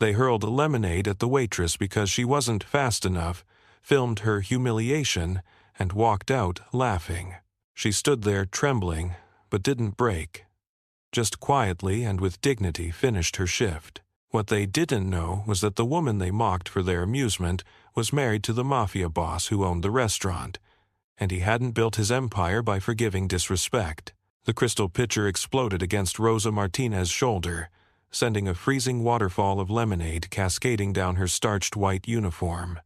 They hurled lemonade at the waitress because she wasn't fast enough, filmed her humiliation, and walked out laughing. She stood there trembling, but didn't break. Just quietly and with dignity finished her shift. What they didn't know was that the woman they mocked for their amusement was married to the Mafia boss who owned the restaurant, and he hadn't built his empire by forgiving disrespect. The crystal pitcher exploded against Rosa Martinez's shoulder, sending a freezing waterfall of lemonade cascading down her starched white uniform.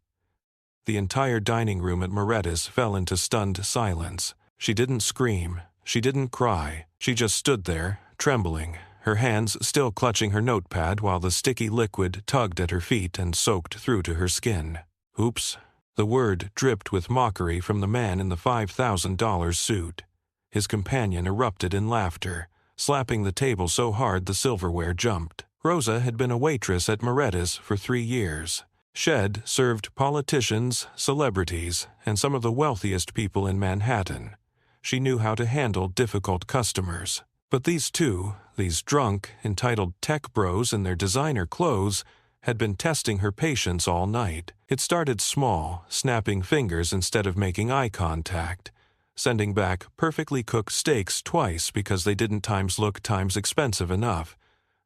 The entire dining room at Moretta's fell into stunned silence. She didn't scream, she didn't cry, she just stood there, trembling, her hands still clutching her notepad while the sticky liquid tugged at her feet and soaked through to her skin. Oops. The word dripped with mockery from the man in the $5,000 suit. His companion erupted in laughter, slapping the table so hard the silverware jumped. Rosa had been a waitress at Moretta's for 3 years. Shed served politicians, celebrities, and some of the wealthiest people in Manhattan. She knew how to handle difficult customers. But these two, these drunk, entitled tech bros in their designer clothes, had been testing her patience all night. It started small, snapping fingers instead of making eye contact, sending back perfectly cooked steaks twice because they didn't look expensive enough,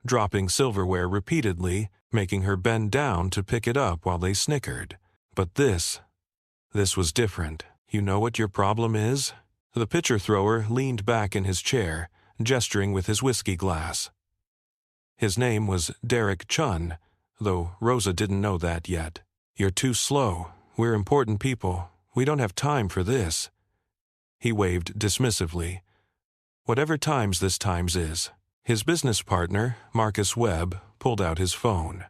dropping silverware repeatedly, making her bend down to pick it up while they snickered. But this was different. You know what your problem is? The pitcher thrower leaned back in his chair, gesturing with his whiskey glass. His name was Derek Chun, though Rosa didn't know that yet. You're too slow. We're important people. We don't have time for this. He waved dismissively. Whatever times this times is. His business partner, Marcus Webb, pulled out his phone.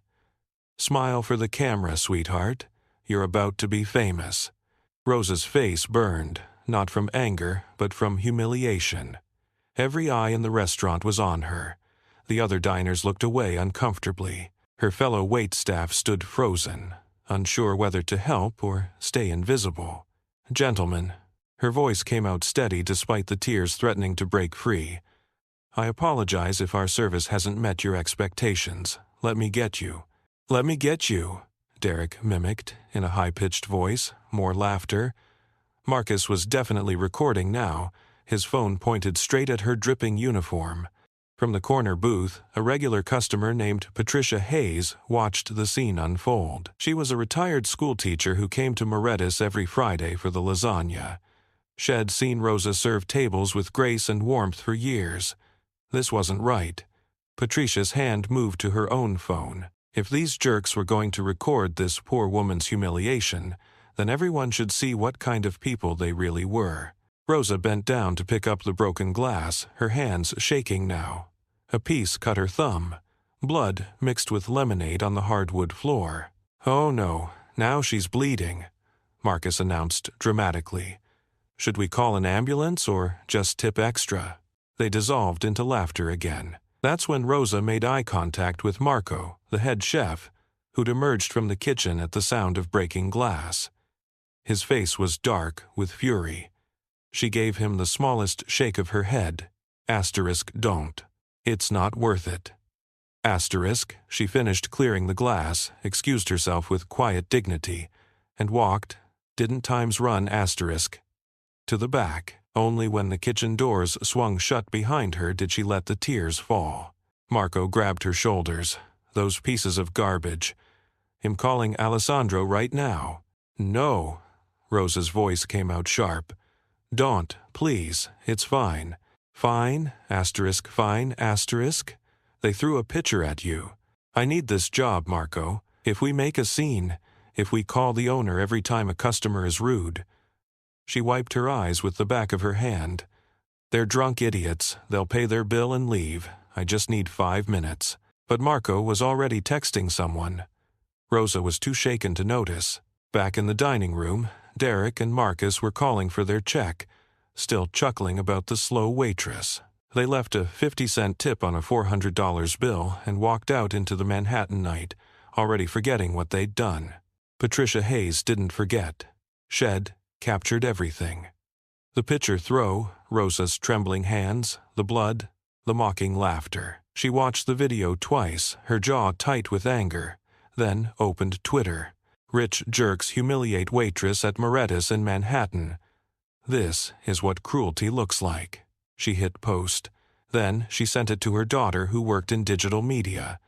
Smile for the camera, sweetheart. You're about to be famous. Rosa's face burned, not from anger, but from humiliation. Every eye in the restaurant was on her. The other diners looked away uncomfortably. Her fellow waitstaff stood frozen, unsure whether to help or stay invisible. Gentlemen, her voice came out steady despite the tears threatening to break free. I apologize if our service hasn't met your expectations. Let me get you. Let me get you, Derek mimicked in a high-pitched voice, more laughter. Marcus was definitely recording now, his phone pointed straight at her dripping uniform. From the corner booth, a regular customer named Patricia Hayes watched the scene unfold. She was a retired schoolteacher who came to Moretta's every Friday for the lasagna. She'd seen Rosa serve tables with grace and warmth for years. This wasn't right. Patricia's hand moved to her own phone. If these jerks were going to record this poor woman's humiliation, then everyone should see what kind of people they really were. Rosa bent down to pick up the broken glass, her hands shaking now. A piece cut her thumb. Blood mixed with lemonade on the hardwood floor. Oh no, now she's bleeding, Marcus announced dramatically. Should we call an ambulance or just tip extra? They dissolved into laughter again. That's when Rosa made eye contact with Marco, the head chef, who'd emerged from the kitchen at the sound of breaking glass. His face was dark with fury. She gave him the smallest shake of her head. Don't. It's not worth it. She finished clearing the glass, excused herself with quiet dignity, and walked, didn't times run, to the back. Only when the kitchen doors swung shut behind her did she let the tears fall. Marco grabbed her shoulders. Those pieces of garbage. Him calling Alessandro right now. No. Rosa's voice came out sharp. Don't, please, it's fine. Fine, fine, They threw a pitcher at you. I need this job, Marco. If we make a scene, if we call the owner every time a customer is rude. She wiped her eyes with the back of her hand. They're drunk idiots. They'll pay their bill and leave. I just need 5 minutes. But Marco was already texting someone. Rosa was too shaken to notice. Back in the dining room, Derek and Marcus were calling for their check, still chuckling about the slow waitress. They left a 50-cent tip on a $400 bill and walked out into the Manhattan night, already forgetting what they'd done. Patricia Hayes didn't forget. Shed captured everything. The pitcher throw, Rosa's trembling hands, the blood, the mocking laughter. She watched the video twice, her jaw tight with anger, then opened Twitter. Rich jerks humiliate waitress at Morettis in Manhattan. This is what cruelty looks like. She hit post. Then she sent it to her daughter who worked in digital media.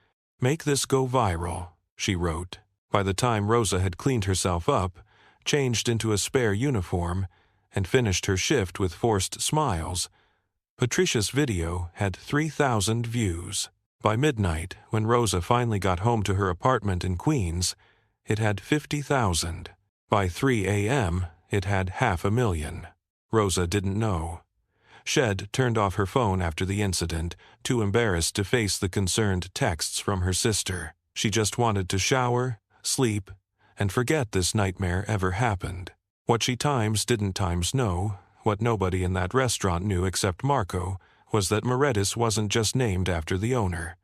Make this go viral, she wrote. By the time Rosa had cleaned herself up, changed into a spare uniform, and finished her shift with forced smiles, Patricia's video had 3,000 views. By midnight, when Rosa finally got home to her apartment in Queens, it had 50,000. By 3 a.m., it had 500,000. Rosa didn't know. Shed turned off her phone after the incident, too embarrassed to face the concerned texts from her sister. She just wanted to shower, sleep, and forget this nightmare ever happened. What she didn't know, what nobody in that restaurant knew except Marco, was that Morettis wasn't just named after the owner.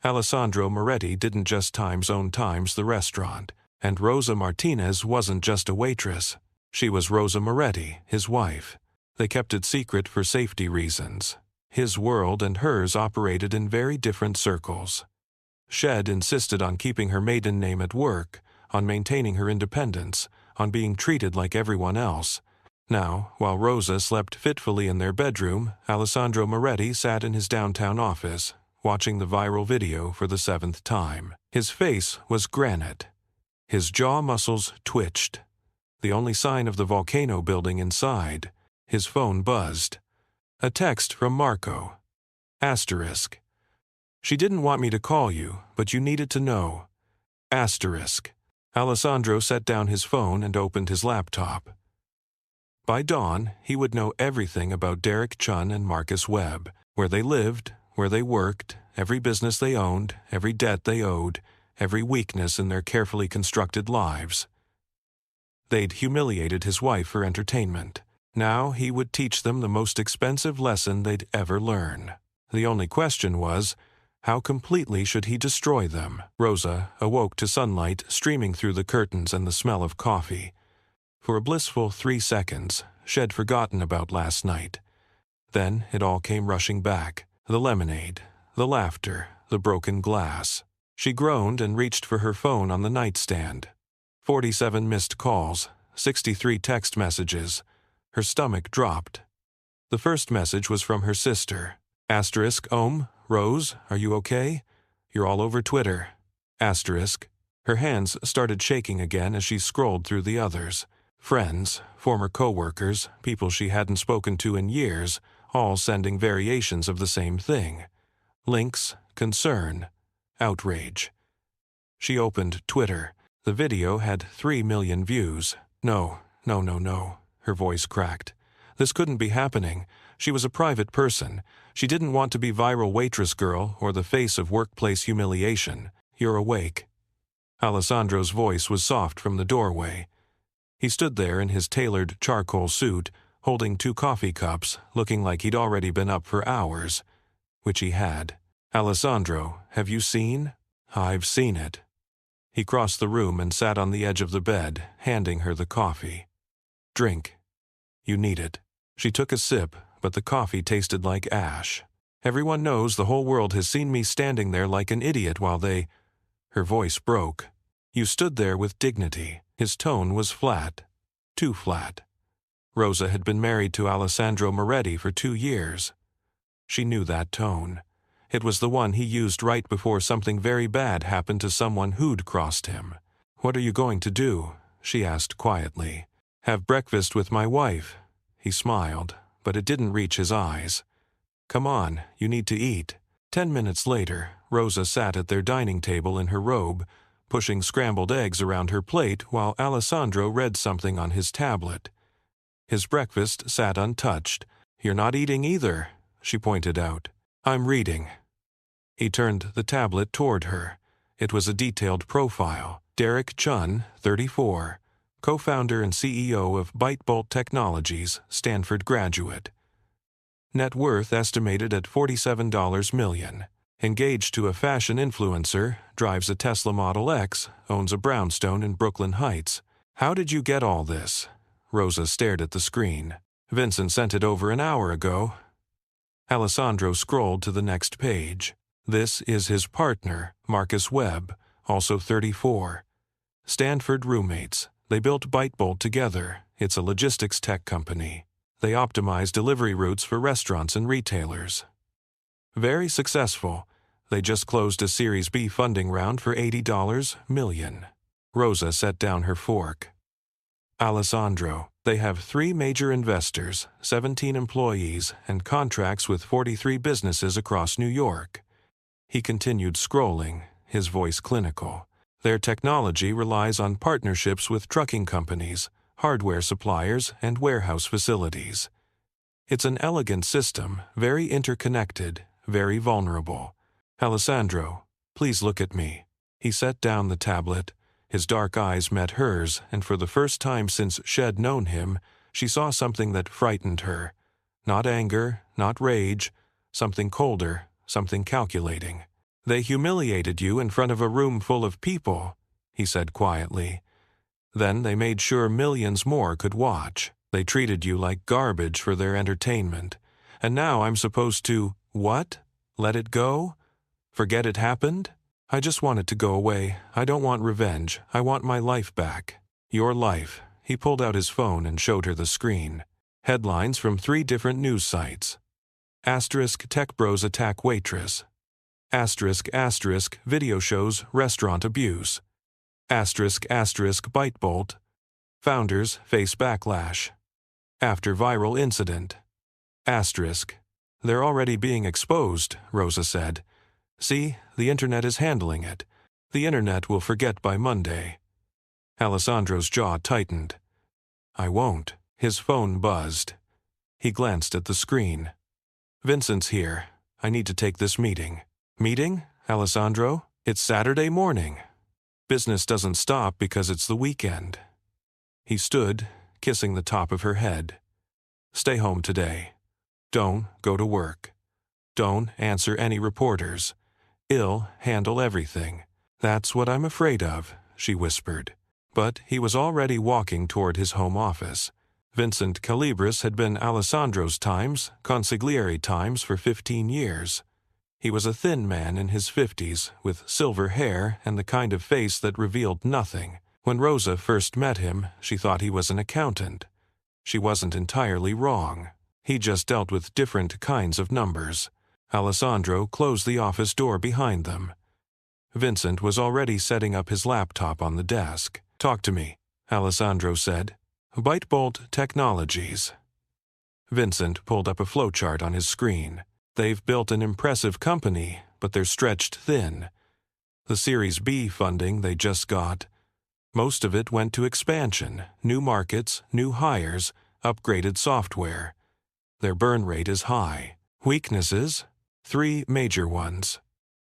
Alessandro Moretti didn't just own the restaurant, and Rosa Martinez wasn't just a waitress. She was Rosa Moretti, his wife. They kept it secret for safety reasons. His world and hers operated in very different circles. Shed insisted on keeping her maiden name at work, on maintaining her independence, on being treated like everyone else. Now, while Rosa slept fitfully in their bedroom, Alessandro Moretti sat in his downtown office, watching the viral video for the 7th time. His face was granite. His jaw muscles twitched. The only sign of the volcano building inside. His phone buzzed. A text from Marco. Asterisk. She didn't want me to call you, but you needed to know. Asterisk. Alessandro set down his phone and opened his laptop. By dawn, he would know everything about Derek Chun and Marcus Webb, where they lived, where they worked, every business they owned, every debt they owed, every weakness in their carefully constructed lives. They'd humiliated his wife for entertainment. Now he would teach them the most expensive lesson they'd ever learn. The only question was, how completely should he destroy them? Rosa awoke to sunlight streaming through the curtains and the smell of coffee. For a blissful 3 seconds, she'd forgotten about last night. Then it all came rushing back. The lemonade, the laughter, the broken glass. She groaned and reached for her phone on the nightstand. 47 missed calls, 63 text messages. Her stomach dropped. The first message was from her sister. Asterisk, Rose, are you okay? You're all over Twitter. Asterisk. Her hands started shaking again as she scrolled through the others. Friends, former co-workers, people she hadn't spoken to in years, all sending variations of the same thing. Links, concern, outrage. She opened Twitter. The video had 3 million views. No. Her voice cracked. This couldn't be happening. She was a private person. She didn't want to be viral waitress girl or the face of workplace humiliation. You're awake. Alessandro's voice was soft from the doorway. He stood there in his tailored charcoal suit, holding 2 coffee cups, looking like he'd already been up for hours. Which he had. Alessandro, have you seen? I've seen it. He crossed the room and sat on the edge of the bed, handing her the coffee. Drink. You need it. She took a sip, but the coffee tasted like ash. Everyone knows the whole world has seen me standing there like an idiot while they... Her voice broke. You stood there with dignity. His tone was flat. Too flat. Rosa had been married to Alessandro Moretti for 2 years. She knew that tone. It was the one he used right before something very bad happened to someone who'd crossed him. What are you going to do? She asked quietly. Have breakfast with my wife. He smiled, but it didn't reach his eyes. Come on, you need to eat. 10 minutes later, Rosa sat at their dining table in her robe, pushing scrambled eggs around her plate while Alessandro read something on his tablet. His breakfast sat untouched. You're not eating either, she pointed out. I'm reading. He turned the tablet toward her. It was a detailed profile. Derek Chun, 34, co-founder and CEO of BiteBolt Technologies, Stanford graduate. Net worth estimated at $47 million. Engaged to a fashion influencer, drives a Tesla Model X, owns a brownstone in Brooklyn Heights. How did you get all this? Rosa stared at the screen. Vincent sent it over an hour ago. Alessandro scrolled to the next page. This is his partner, Marcus Webb, also 34. Stanford roommates. They built ByteBolt together. It's a logistics tech company. They optimize delivery routes for restaurants and retailers. Very successful. They just closed a Series B funding round for $80 million. Rosa set down her fork. Alessandro. They have 3 major investors, 17 employees, and contracts with 43 businesses across New York. He continued scrolling, his voice clinical. Their technology relies on partnerships with trucking companies, hardware suppliers, and warehouse facilities. It's an elegant system, very interconnected, very vulnerable. Alessandro, please look at me. He set down the tablet. His dark eyes met hers, and for the first time since she'd known him, she saw something that frightened her. Not anger, not rage, something colder, something calculating. They humiliated you in front of a room full of people, he said quietly. Then they made sure millions more could watch. They treated you like garbage for their entertainment. And now I'm supposed to, what? Let it go? Forget it happened? I just want it to go away. I don't want revenge. I want my life back. Your life. He pulled out his phone and showed her the screen. Headlines from 3 different news sites. Asterisk Tech Bros attack Waitress. Asterisk video shows restaurant abuse. Asterisk ByteBolt. Founders face backlash. After viral incident. Asterisk. They're already being exposed, Rosa said. See, the internet is handling it. The internet will forget by Monday. Alessandro's jaw tightened. I won't. His phone buzzed. He glanced at the screen. Vincent's here. I need to take this meeting. Meeting, Alessandro? It's Saturday morning. Business doesn't stop because it's the weekend. He stood, kissing the top of her head. Stay home today. Don't go to work. Don't answer any reporters. I'll handle everything. That's what I'm afraid of, she whispered. But he was already walking toward his home office. Vincent Calibris had been Alessandro's consigliere times for 15 years. He was a thin man in his 50s, with silver hair and the kind of face that revealed nothing. When Rosa first met him, she thought he was an accountant. She wasn't entirely wrong. He just dealt with different kinds of numbers. Alessandro closed the office door behind them. Vincent was already setting up his laptop on the desk. Talk to me, Alessandro said. ByteBolt Technologies. Vincent pulled up a flowchart on his screen. They've built an impressive company, but they're stretched thin. The Series B funding they just got, most of it went to expansion, new markets, new hires, upgraded software. Their burn rate is high. Weaknesses? 3 major ones.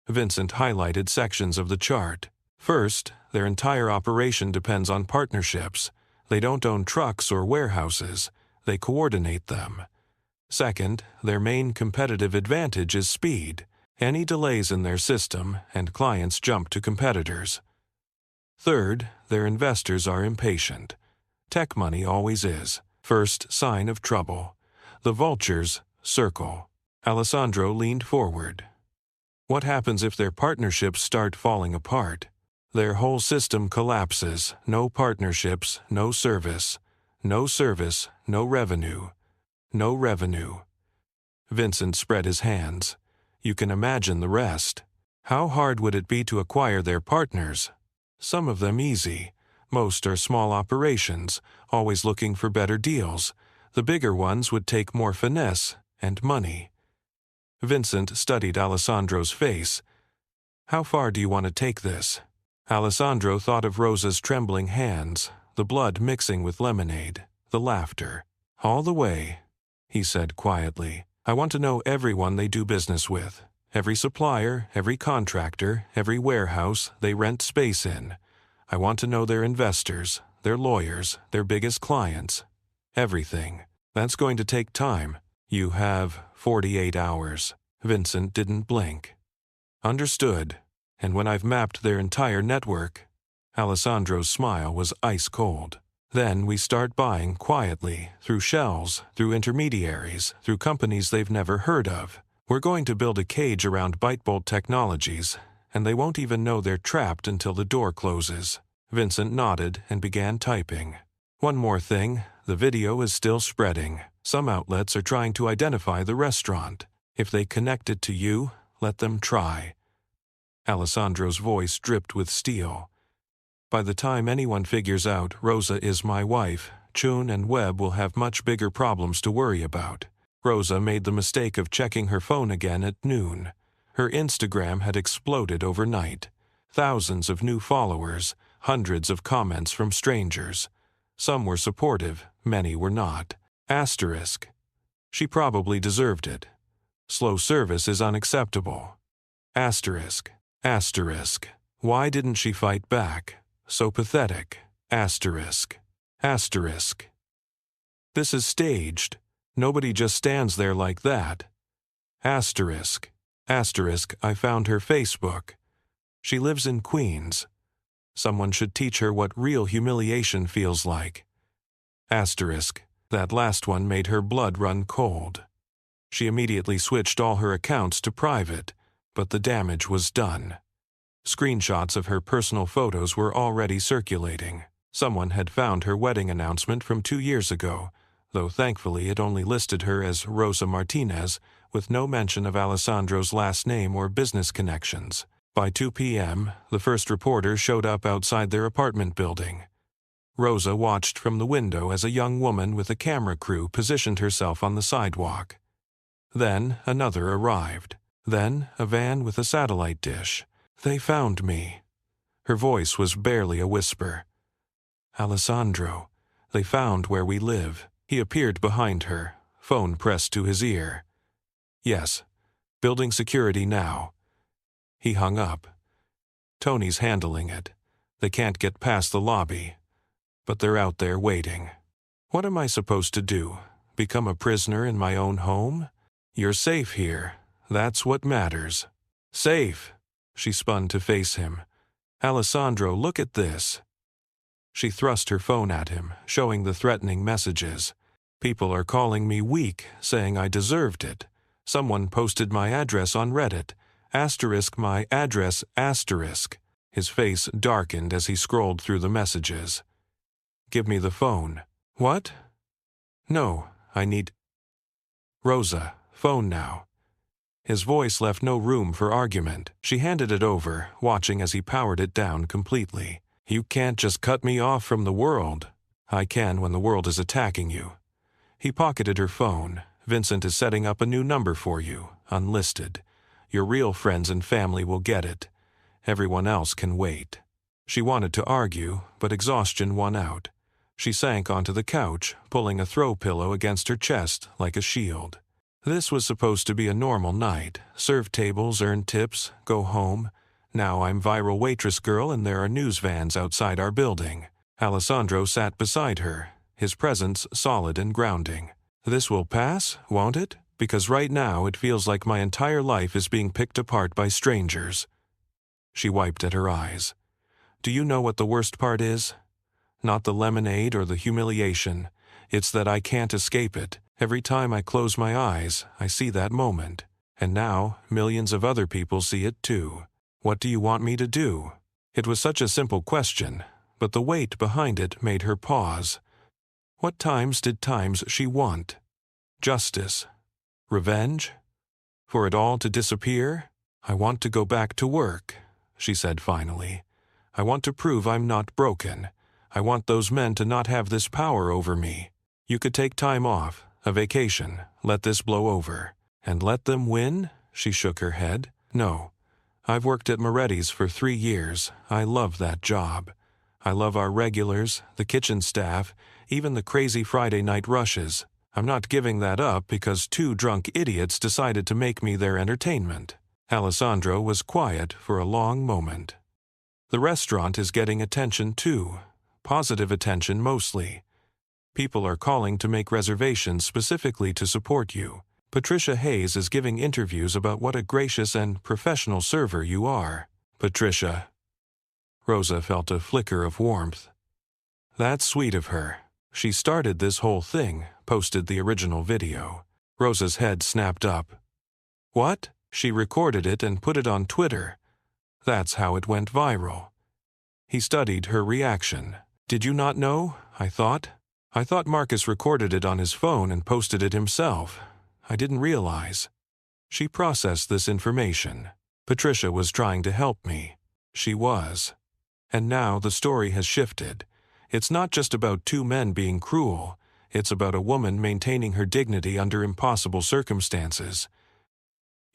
Vincent highlighted sections of the chart. First, their entire operation depends on partnerships. They don't own trucks or warehouses. They coordinate them. Second, their main competitive advantage is speed. Any delays in their system, and clients jump to competitors. Third, their investors are impatient. Tech money always is. First sign of trouble. The vultures circle. Alessandro leaned forward. What happens if their partnerships start falling apart? Their whole system collapses. No partnerships, no service. No service, no revenue. No revenue. Vincent spread his hands. You can imagine the rest. How hard would it be to acquire their partners? Some of them easy. Most are small operations, always looking for better deals. The bigger ones would take more finesse and money. Vincent studied Alessandro's face. How far do you want to take this? Alessandro thought of Rosa's trembling hands, the blood mixing with lemonade, the laughter. All the way, he said quietly. I want to know everyone they do business with. Every supplier, every contractor, every warehouse they rent space in. I want to know their investors, their lawyers, their biggest clients. Everything. That's going to take time. You have 48 hours. Vincent didn't blink. Understood. And when I've mapped their entire network, Alessandro's smile was ice cold. Then we start buying quietly, through shells, through intermediaries, through companies they've never heard of. We're going to build a cage around Bitebolt Technologies, and they won't even know they're trapped until the door closes. Vincent nodded and began typing. One more thing, the video is still spreading. Some outlets are trying to identify the restaurant. If they connect it to you, let them try. Alessandro's voice dripped with steel. By the time anyone figures out Rosa is my wife, Chun and Webb will have much bigger problems to worry about. Rosa made the mistake of checking her phone again at noon. Her Instagram had exploded overnight. Thousands of new followers, hundreds of comments from strangers. Some were supportive, many were not. Asterisk. She probably deserved it. Slow service is unacceptable. Asterisk. Asterisk. Why didn't she fight back? So pathetic. Asterisk. Asterisk. This is staged. Nobody just stands there like that. Asterisk. Asterisk. I found her Facebook. She lives in Queens. Someone should teach her what real humiliation feels like. Asterisk. That last one made her blood run cold. She immediately switched all her accounts to private, but the damage was done. Screenshots of her personal photos were already circulating. Someone had found her wedding announcement from 2 years ago, though thankfully it only listed her as Rosa Martinez, with no mention of Alessandro's last name or business connections. By 2 p.m., the first reporter showed up outside their apartment building. Rosa watched from the window as a young woman with a camera crew positioned herself on the sidewalk. Then another arrived. Then a van with a satellite dish. They found me. Her voice was barely a whisper. Alessandro, they found where we live. He appeared behind her, phone pressed to his ear. Yes, building security now. He hung up. Tony's handling it. They can't get past the lobby. But they're out there waiting. What am I supposed to do? Become a prisoner in my own home? You're safe here. That's what matters. Safe. She spun to face him. Alessandro, look at this. She thrust her phone at him, showing the threatening messages. People are calling me weak, saying I deserved it. Someone posted my address on Reddit. Asterisk my address, asterisk. His face darkened as he scrolled through the messages. Give me the phone. What? No, I need... Rosa, phone now. His voice left no room for argument. She handed it over, watching as he powered it down completely. You can't just cut me off from the world. I can when the world is attacking you. He pocketed her phone. Vincent is setting up a new number for you, unlisted. Your real friends and family will get it. Everyone else can wait. She wanted to argue, but exhaustion won out. She sank onto the couch, pulling a throw pillow against her chest like a shield. This was supposed to be a normal night. Serve tables, earn tips, go home. Now I'm viral waitress girl and there are news vans outside our building. Alessandro sat beside her, his presence solid and grounding. This will pass, won't it? Because right now it feels like my entire life is being picked apart by strangers. She wiped at her eyes. Do you know what the worst part is? Not the lemonade or the humiliation. It's that I can't escape it. Every time I close my eyes, I see that moment. And now, millions of other people see it too. What do you want me to do? It was such a simple question, but the weight behind it made her pause. What times did she want? Justice? Revenge? For it all to disappear? I want to go back to work, she said finally. I want to prove I'm not broken. I want those men to not have this power over me. You could take time off, a vacation, let this blow over. And let them win? She shook her head. No. I've worked at Moretti's for 3 years. I love that job. I love our regulars, the kitchen staff, even the crazy Friday night rushes. I'm not giving that up because 2 drunk idiots decided to make me their entertainment. Alessandro was quiet for a long moment. The restaurant is getting attention too. Positive attention mostly. People are calling to make reservations specifically to support you. Patricia Hayes is giving interviews about what a gracious and professional server you are. Patricia. Rosa felt a flicker of warmth. That's sweet of her. She started this whole thing, posted the original video. Rosa's head snapped up. What? She recorded it and put it on Twitter. That's how it went viral. He studied her reaction. Did you not know? I thought Marcus recorded it on his phone and posted it himself. I didn't realize. She processed this information. Patricia was trying to help me. She was. And now the story has shifted. It's not just about two men being cruel. It's about a woman maintaining her dignity under impossible circumstances.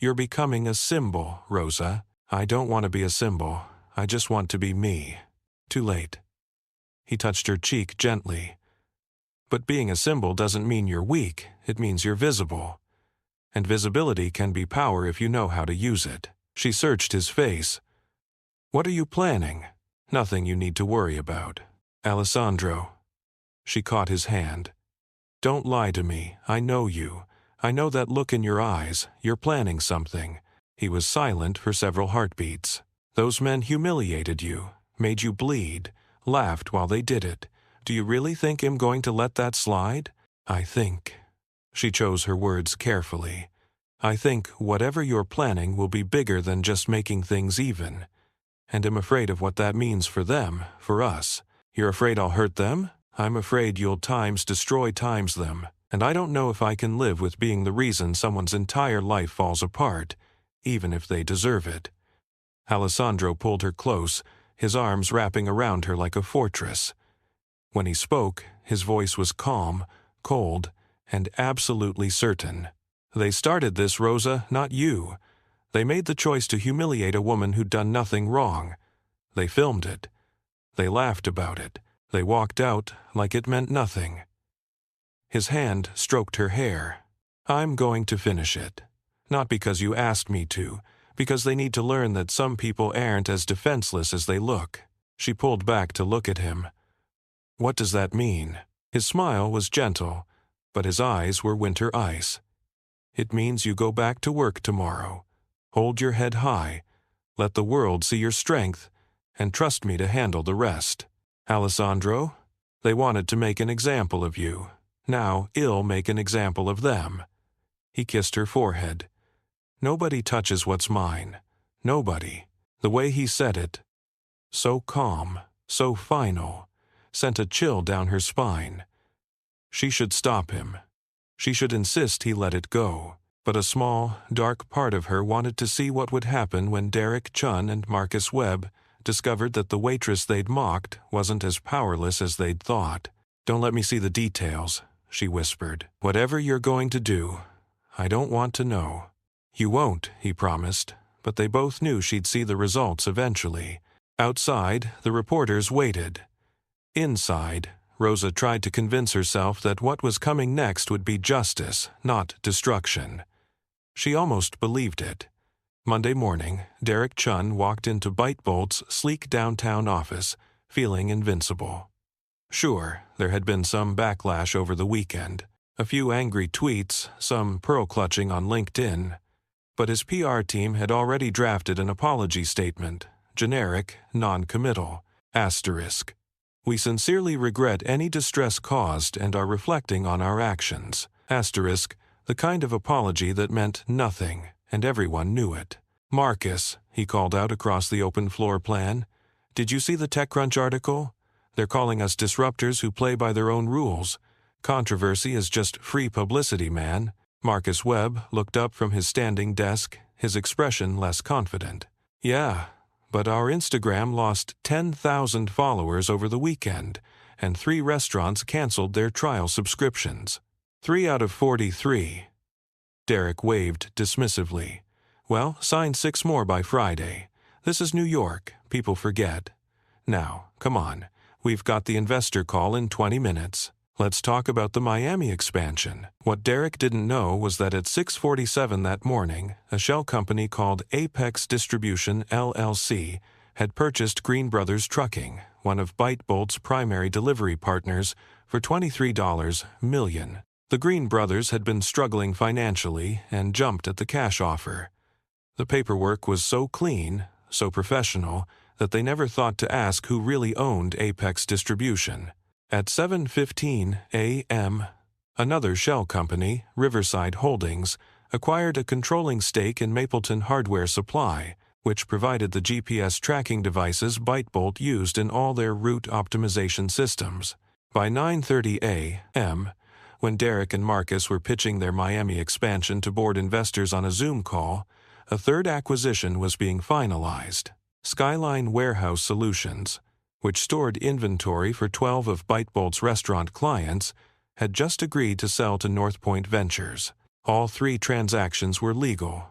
You're becoming a symbol, Rosa. I don't want to be a symbol. I just want to be me. Too late. He touched her cheek gently. But being a symbol doesn't mean you're weak. It means you're visible. And visibility can be power if you know how to use it. She searched his face. What are you planning? Nothing you need to worry about. Alessandro. She caught his hand. Don't lie to me. I know you. I know that look in your eyes. You're planning something. He was silent for several heartbeats. Those men humiliated you, made you bleed, laughed while they did it. Do you really think I'm going to let that slide? I think. She chose her words carefully. I think whatever you're planning will be bigger than just making things even. And I'm afraid of what that means for them, for us. You're afraid I'll hurt them? I'm afraid you'll destroy them. And I don't know if I can live with being the reason someone's entire life falls apart, even if they deserve it. Alessandro pulled her close, his arms wrapping around her like a fortress. When he spoke, his voice was calm, cold, and absolutely certain. They started this, Rosa, not you. They made the choice to humiliate a woman who'd done nothing wrong. They filmed it. They laughed about it. They walked out like it meant nothing. His hand stroked her hair. I'm going to finish it. Not because you asked me to, because they need to learn that some people aren't as defenseless as they look. She pulled back to look at him. What does that mean? His smile was gentle, but his eyes were winter ice. It means you go back to work tomorrow. Hold your head high. Let the world see your strength, and trust me to handle the rest. Alessandro, they wanted to make an example of you. Now I'll make an example of them. He kissed her forehead. Nobody touches what's mine. Nobody. The way he said it, so calm, so final, sent a chill down her spine. She should stop him. She should insist he let it go. But a small, dark part of her wanted to see what would happen when Derek Chun and Marcus Webb discovered that the waitress they'd mocked wasn't as powerless as they'd thought. Don't let me see the details, she whispered. Whatever you're going to do, I don't want to know. You won't, he promised, but they both knew she'd see the results eventually. Outside, the reporters waited. Inside, Rosa tried to convince herself that what was coming next would be justice, not destruction. She almost believed it. Monday morning, Derek Chun walked into ByteBolt's sleek downtown office, feeling invincible. Sure, there had been some backlash over the weekend, a few angry tweets, some pearl-clutching on LinkedIn, but his PR team had already drafted an apology statement, generic, non-committal, asterisk. We sincerely regret any distress caused and are reflecting on our actions, asterisk, the kind of apology that meant nothing, and everyone knew it. Marcus, he called out across the open floor plan, did you see the TechCrunch article? They're calling us disruptors who play by their own rules. Controversy is just free publicity, man. Marcus Webb looked up from his standing desk, his expression less confident. Yeah, but our Instagram lost 10,000 followers over the weekend, and 3 restaurants canceled their trial subscriptions. 3 out of 43. Derek waved dismissively. Well, sign 6 more by Friday. This is New York. People forget. Now, come on. We've got the investor call in 20 minutes. Let's talk about the Miami expansion. What Derek didn't know was that at 6:47 that morning, a shell company called Apex Distribution LLC had purchased Green Brothers Trucking, one of ByteBolt's primary delivery partners, for $23 million. The Green Brothers had been struggling financially and jumped at the cash offer. The paperwork was so clean, so professional, that they never thought to ask who really owned Apex Distribution. At 7:15 a.m., another shell company, Riverside Holdings, acquired a controlling stake in Mapleton Hardware Supply, which provided the GPS tracking devices ByteBolt used in all their route optimization systems. By 9:30 a.m., when Derek and Marcus were pitching their Miami expansion to board investors on a Zoom call, a third acquisition was being finalized. Skyline Warehouse Solutions, which stored inventory for 12 of ByteBolt's restaurant clients, had just agreed to sell to North Point Ventures. All 3 transactions were legal.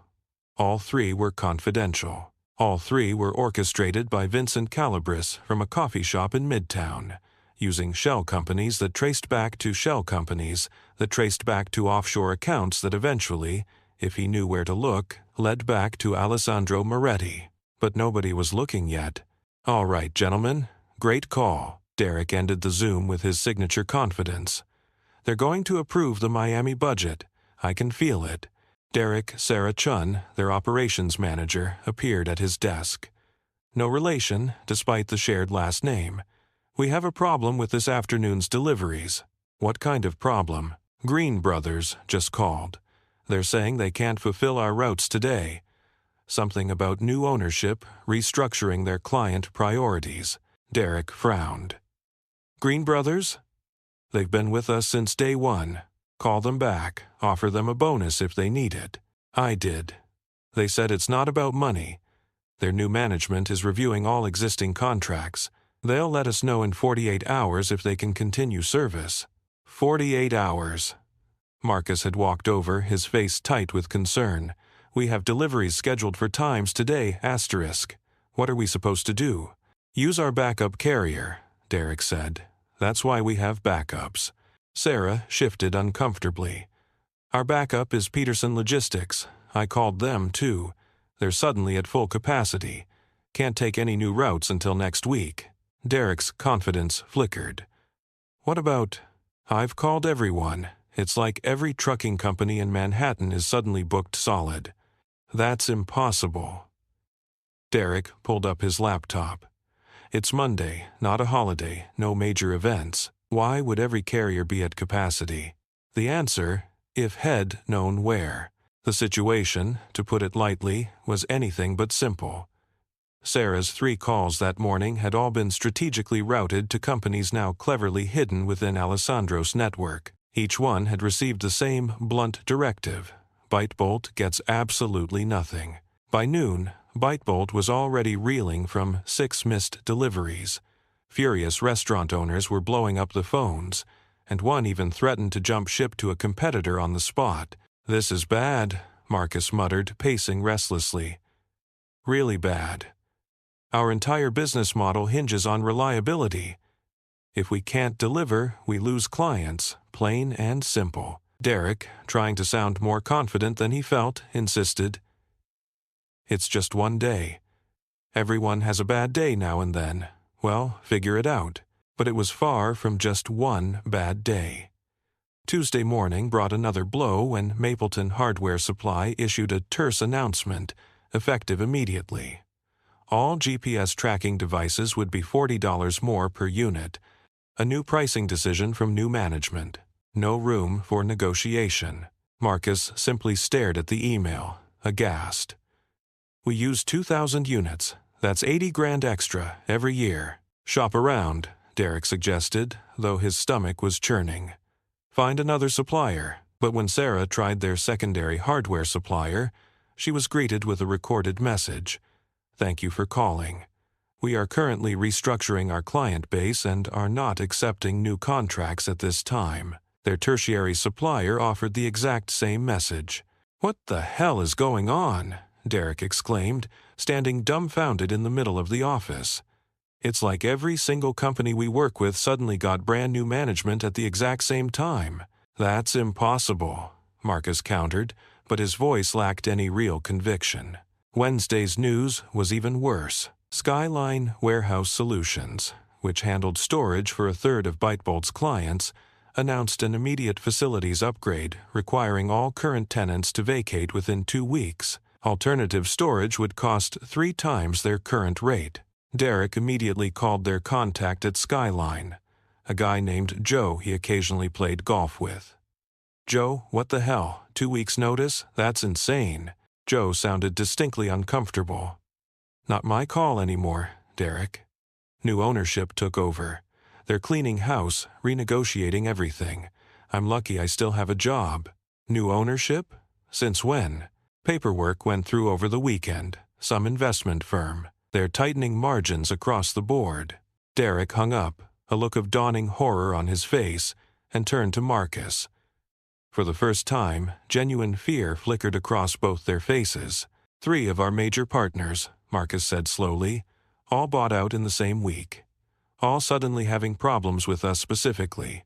All 3 were confidential. All 3 were orchestrated by Vincent Calabris from a coffee shop in Midtown, using shell companies that traced back to shell companies that traced back to offshore accounts that eventually, if he knew where to look, led back to Alessandro Moretti. But nobody was looking yet. "All right, gentlemen. Great call." Derek ended the Zoom with his signature confidence. "They're going to approve the Miami budget. I can feel it." Derek Sarah Chun, their operations manager, appeared at his desk. "No relation, despite the shared last name. We have a problem with this afternoon's deliveries." "What kind of problem?" "Green Brothers just called. They're saying they can't fulfill our routes today. Something about new ownership, restructuring their client priorities." Derek frowned. "Green Brothers? They've been with us since day one. Call them back, offer them a bonus if they need it." "I did. They said it's not about money. Their new management is reviewing all existing contracts. They'll let us know in 48 hours if they can continue service." 48 hours. Marcus had walked over, his face tight with concern. "We have deliveries scheduled for times today, asterisk. What are we supposed to do?" "Use our backup carrier," Derek said. "That's why we have backups." Sarah shifted uncomfortably. "Our backup is Peterson Logistics. I called them, too. They're suddenly at full capacity. Can't take any new routes until next week." Derek's confidence flickered. "What about—" "I've called everyone. It's like every trucking company in Manhattan is suddenly booked solid." "That's impossible." Derek pulled up his laptop. "It's Monday, not a holiday, no major events. Why would every carrier be at capacity?" The answer, if had known where. The situation, to put it lightly, was anything but simple. Sarah's 3 calls that morning had all been strategically routed to companies now cleverly hidden within Alessandro's network. Each one had received the same blunt directive: ByteBolt gets absolutely nothing. By noon, ByteBolt was already reeling from 6 missed deliveries. Furious restaurant owners were blowing up the phones, and one even threatened to jump ship to a competitor on the spot. "This is bad," Marcus muttered, pacing restlessly. "Really bad. Our entire business model hinges on reliability. If we can't deliver, we lose clients, plain and simple." Derek, trying to sound more confident than he felt, insisted. "It's just one day. Everyone has a bad day now and then. Well, figure it out." But it was far from just one bad day. Tuesday morning brought another blow when Mapleton Hardware Supply issued a terse announcement, effective immediately. All GPS tracking devices would be $40 more per unit. A new pricing decision from new management. No room for negotiation. Marcus simply stared at the email, aghast. "We use 2,000 units. That's 80 grand extra every year." "Shop around," Derek suggested, though his stomach was churning. "Find another supplier." But when Sarah tried their secondary hardware supplier, she was greeted with a recorded message. "Thank you for calling. We are currently restructuring our client base and are not accepting new contracts at this time." Their tertiary supplier offered the exact same message. "What the hell is going on?" Derek exclaimed, standing dumbfounded in the middle of the office. "It's like every single company we work with suddenly got brand new management at the exact same time." "That's impossible," Marcus countered, but his voice lacked any real conviction. Wednesday's news was even worse. Skyline Warehouse Solutions, which handled storage for a third of ByteBolt's clients, announced an immediate facilities upgrade requiring all current tenants to vacate within 2 weeks. Alternative storage would cost 3 times their current rate. Derek immediately called their contact at Skyline. a guy named Joe he occasionally played golf with. "Joe, what the hell? 2 weeks' notice? That's insane." Joe sounded distinctly uncomfortable. "Not my call anymore, Derek." New ownership took over. They're cleaning house, renegotiating everything. I'm lucky I still have a job. New ownership? Since when? Paperwork went through over the weekend. Some investment firm. They're tightening margins across the board. Derek hung up, a look of dawning horror on his face, and turned to Marcus. For the first time, genuine fear flickered across both their faces. "3 of our major partners," Marcus said slowly, "all bought out in the same week. All suddenly having problems with us specifically.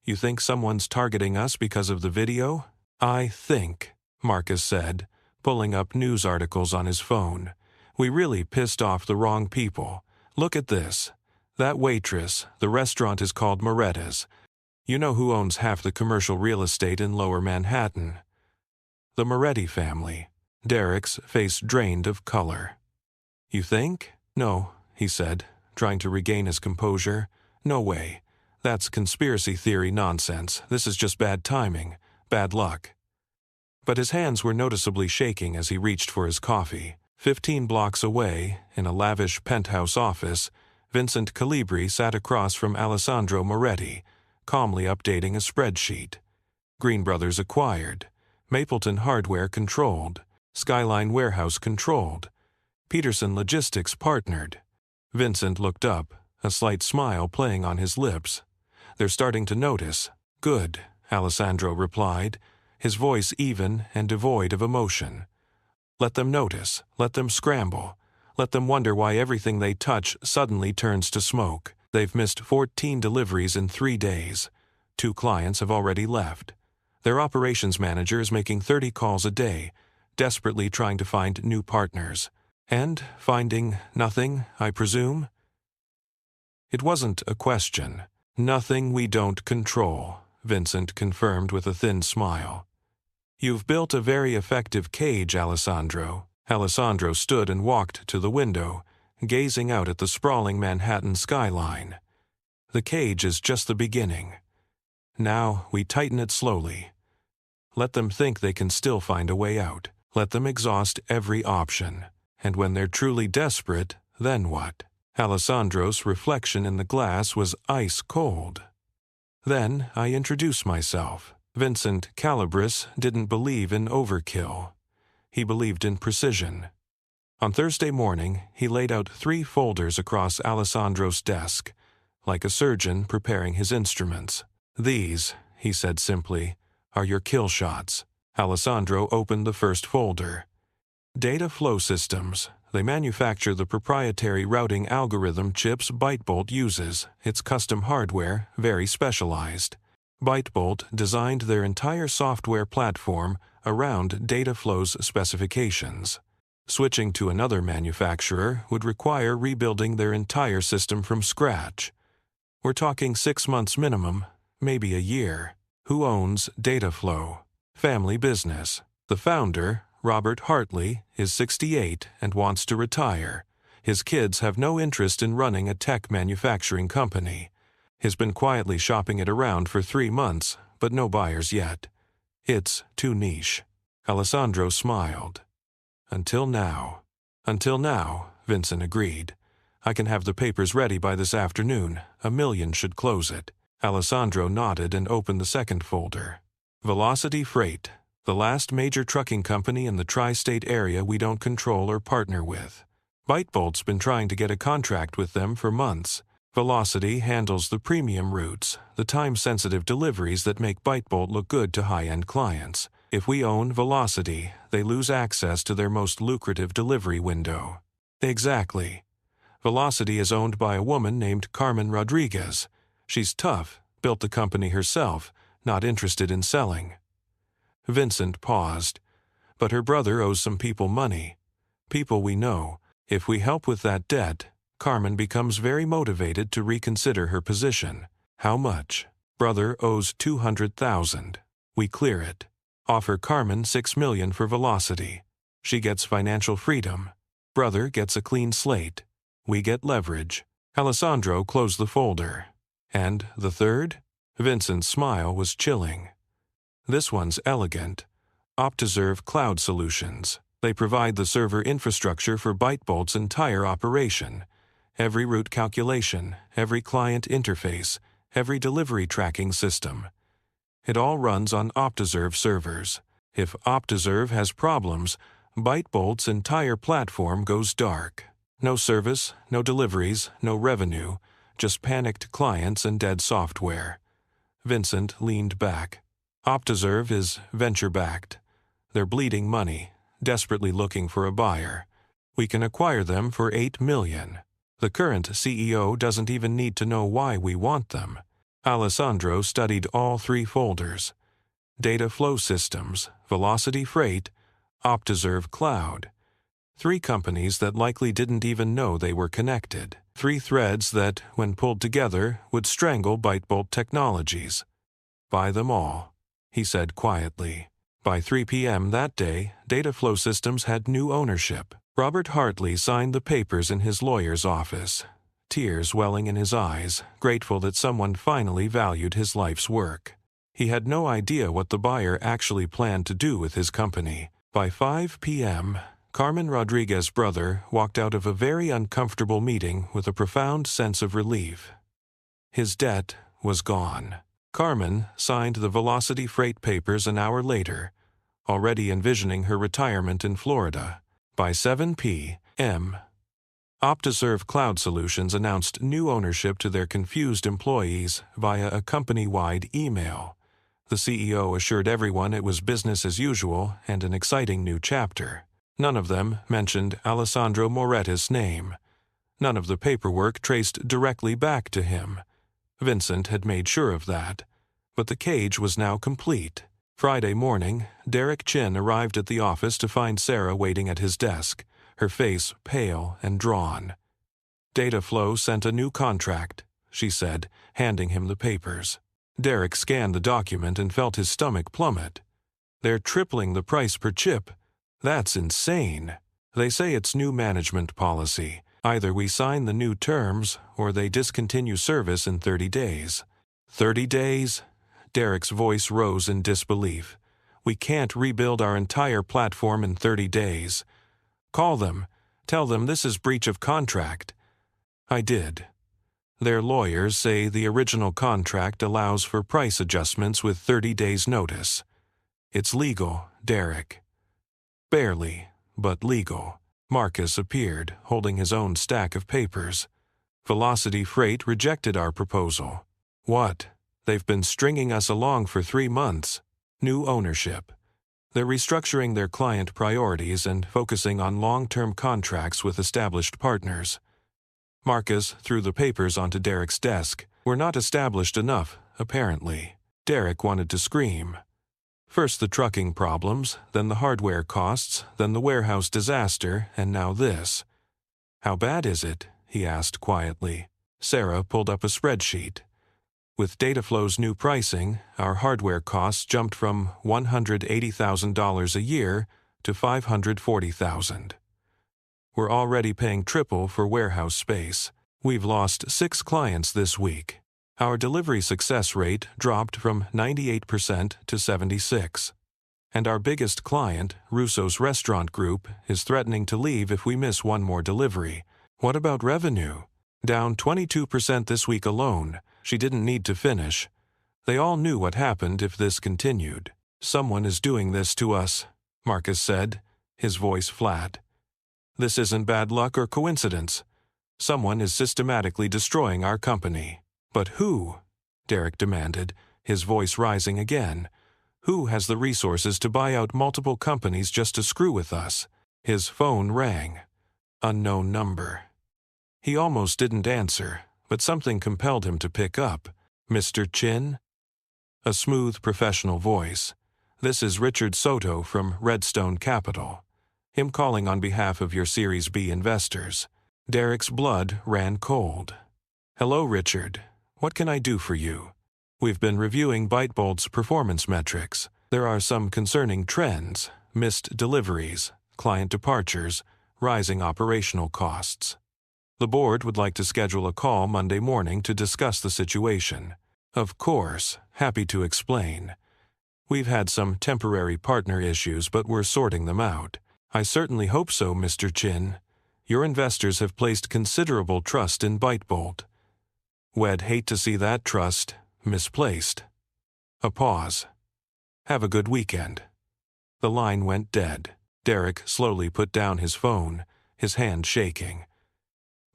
You think someone's targeting us because of the video?" "I think," Marcus said, pulling up news articles on his phone. "We really pissed off the wrong people. Look at this. That Waitress, the restaurant is called Moretta's. You know who owns half the commercial real estate in Lower Manhattan? The Moretti family." Derek's face drained of color. "You think?" "No," he said, trying to regain his composure. "No way. That's conspiracy theory nonsense. This is just bad timing. Bad luck." But his hands were noticeably shaking as he reached for his coffee. 15 blocks away, in a lavish penthouse office, Vincent Calibri sat across from Alessandro Moretti, calmly updating a spreadsheet. Green Brothers acquired. Mapleton Hardware controlled. Skyline Warehouse controlled. Peterson Logistics partnered. Vincent looked up, a slight smile playing on his lips. "They're starting to notice." "Good," Alessandro replied, his voice even and devoid of emotion. "Let them notice. Let them scramble. Let them wonder why everything they touch suddenly turns to smoke. They've missed 14 deliveries in 3 days. 2 clients have already left. Their operations manager is making 30 calls a day, desperately trying to find new partners. And finding nothing, I presume?" It wasn't a question. "Nothing we don't control," Vincent confirmed with a thin smile. "You've built a very effective cage, Alessandro." Alessandro stood and walked to the window, gazing out at the sprawling Manhattan skyline. "The cage is just the beginning. Now we tighten it slowly. Let them think they can still find a way out. Let them exhaust every option. And when they're truly desperate, then what?" Alessandro's reflection in the glass was ice cold. "Then I introduce myself." Vincent Calibris didn't believe in overkill. He believed in precision. On Thursday morning, he laid out 3 folders across Alessandro's desk, like a surgeon preparing his instruments. "These," he said simply, "are your kill shots." Alessandro opened the first folder. "Data flow systems. They manufacture the proprietary routing algorithm chips ByteBolt uses. It's custom hardware, very specialized. ByteBolt designed their entire software platform around data flow's specifications. Switching to another manufacturer would require rebuilding their entire system from scratch. We're talking 6 months minimum, maybe a year. Who owns Dataflow? Family business. The founder, Robert Hartley, is 68 and wants to retire. His kids have no interest in running a tech manufacturing company. He's been quietly shopping it around for 3 months, but no buyers yet. It's too niche." Alessandro smiled. "Until now." "Until now," Vincent agreed. "I can have the papers ready by this afternoon. $1 million should close it." Alessandro nodded and opened the second folder. "Velocity Freight, the last major trucking company in the tri-state area we don't control or partner with. ByteBolt's been trying to get a contract with them for months. Velocity handles the premium routes, the time-sensitive deliveries that make ByteBolt look good to high-end clients. If we own Velocity, they lose access to their most lucrative delivery window." "Exactly. Velocity is owned by a woman named Carmen Rodriguez. She's tough, built the company herself, not interested in selling." Vincent paused. "But her brother owes some people money. People we know. If we help with that debt, Carmen becomes very motivated to reconsider her position." "How much?" "Brother owes $200,000. We clear it. Offer Carmen $6 million for Velocity. She gets financial freedom. Brother gets a clean slate. We get leverage." Alessandro closed the folder. And the third? Vincent's smile was chilling. This one's elegant. Optiserve Cloud Solutions. They provide the server infrastructure for ByteBolt's entire operation. Every route calculation, every client interface, every delivery tracking system. It all runs on Optiserve servers. If Optiserve has problems, ByteBolt's entire platform goes dark. No service, no deliveries, no revenue, just panicked clients and dead software. Vincent leaned back. Optiserve is venture-backed. They're bleeding money, desperately looking for a buyer. We can acquire them for $8 million. The current CEO doesn't even need to know why we want them. Alessandro studied all three folders. Data Flow Systems, Velocity Freight, Optiserve Cloud. Three companies that likely didn't even know they were connected. Three threads that, when pulled together, would strangle ByteBolt Technologies. Buy them all, he said quietly. By 3 p.m. that day, Data Flow Systems had new ownership. Robert Hartley signed the papers in his lawyer's office, tears welling in his eyes, grateful that someone finally valued his life's work. He had no idea what the buyer actually planned to do with his company. By 5 p.m., Carmen Rodriguez's brother walked out of a very uncomfortable meeting with a profound sense of relief. His debt was gone. Carmen signed the Velocity Freight papers an hour later, already envisioning her retirement in Florida. By 7 p.m., Optiserve Cloud Solutions announced new ownership to their confused employees via a company-wide email. The CEO assured everyone it was business as usual and an exciting new chapter. None of them mentioned Alessandro Moretti's name. None of the paperwork traced directly back to him. Vincent had made sure of that. But the cage was now complete. Friday morning, Derek Chin arrived at the office to find Sarah waiting at his desk, her face pale and drawn. Dataflow sent a new contract, she said, handing him the papers. Derek scanned the document and felt his stomach plummet. They're tripling the price per chip. That's insane. They say it's new management policy. Either we sign the new terms, or they discontinue service in 30 days. 30 days? Derek's voice rose in disbelief. We can't rebuild our entire platform in 30 days. Call them. Tell them this is breach of contract. I did. Their lawyers say the original contract allows for price adjustments with 30 days' notice. It's legal, Derek. Barely, but legal. Marcus appeared, holding his own stack of papers. Velocity Freight rejected our proposal. What? They've been stringing us along for 3 months. New ownership. They're restructuring their client priorities and focusing on long-term contracts with established partners. Marcus threw the papers onto Derek's desk. We're not established enough, apparently. Derek wanted to scream. First the trucking problems, then the hardware costs, then the warehouse disaster, and now this. How bad is it? He asked quietly. Sarah pulled up a spreadsheet. With Dataflow's new pricing, our hardware costs jumped from $180,000 a year to $540,000. We're already paying triple for warehouse space. We've lost 6 clients this week. Our delivery success rate dropped from 98% to 76%. And our biggest client, Russo's Restaurant Group, is threatening to leave if we miss one more delivery. What about revenue? Down 22% this week alone. She didn't need to finish. They all knew what happened if this continued. Someone is doing this to us, Marcus said, his voice flat. This isn't bad luck or coincidence. Someone is systematically destroying our company. But who? Derek demanded, his voice rising again. Who has the resources to buy out multiple companies just to screw with us? His phone rang. Unknown number. He almost didn't answer, but something compelled him to pick up. Mr. Chin? A smooth, professional voice. This is Richard Soto from Redstone Capital. Him calling on behalf of your Series B investors. Derek's blood ran cold. Hello, Richard. What can I do for you? We've been reviewing ByteBolt's performance metrics. There are some concerning trends, missed deliveries, client departures, rising operational costs. The board would like to schedule a call Monday morning to discuss the situation. Of course, happy to explain. We've had some temporary partner issues, but we're sorting them out. I certainly hope so, Mr. Chin. Your investors have placed considerable trust in Bitebolt. We'd hate to see that trust misplaced. A pause. Have a good weekend. The line went dead. Derek slowly put down his phone, his hand shaking.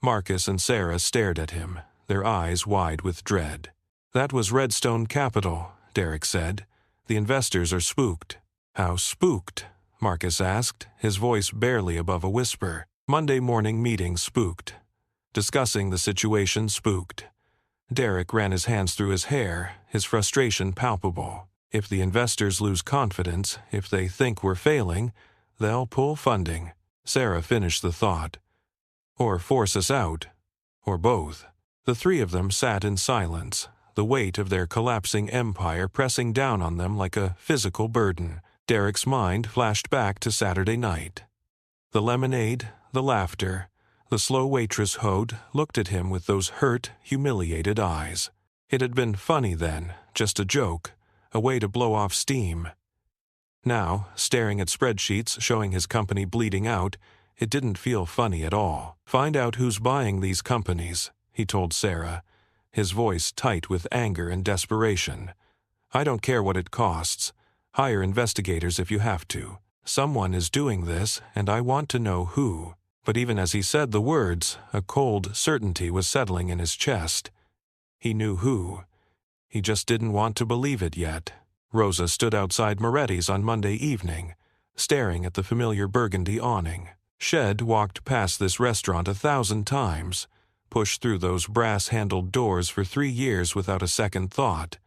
Marcus and Sarah stared at him, their eyes wide with dread. That was Redstone Capital, Derek said. The investors are spooked. How spooked? Marcus asked, his voice barely above a whisper. Monday morning meeting spooked. Discussing the situation spooked. Derek ran his hands through his hair, his frustration palpable. If the investors lose confidence, if they think we're failing, they'll pull funding. Sarah finished the thought. Or force us out. Or both. The three of them sat in silence, the weight of their collapsing empire pressing down on them like a physical burden. Derek's mind flashed back to Saturday night. The lemonade, the laughter, the slow waitress Hode looked at him with those hurt, humiliated eyes. It had been funny then, just a joke, a way to blow off steam. Now, staring at spreadsheets showing his company bleeding out, it didn't feel funny at all. Find out who's buying these companies, he told Sarah, his voice tight with anger and desperation. I don't care what it costs. Hire investigators if you have to. Someone is doing this, and I want to know who. But even as he said the words, a cold certainty was settling in his chest. He knew who. He just didn't want to believe it yet. Rosa stood outside Moretti's on Monday evening, staring at the familiar burgundy awning. Shed walked past this restaurant 1,000 times, pushed through those brass-handled doors for 3 years without a second thought.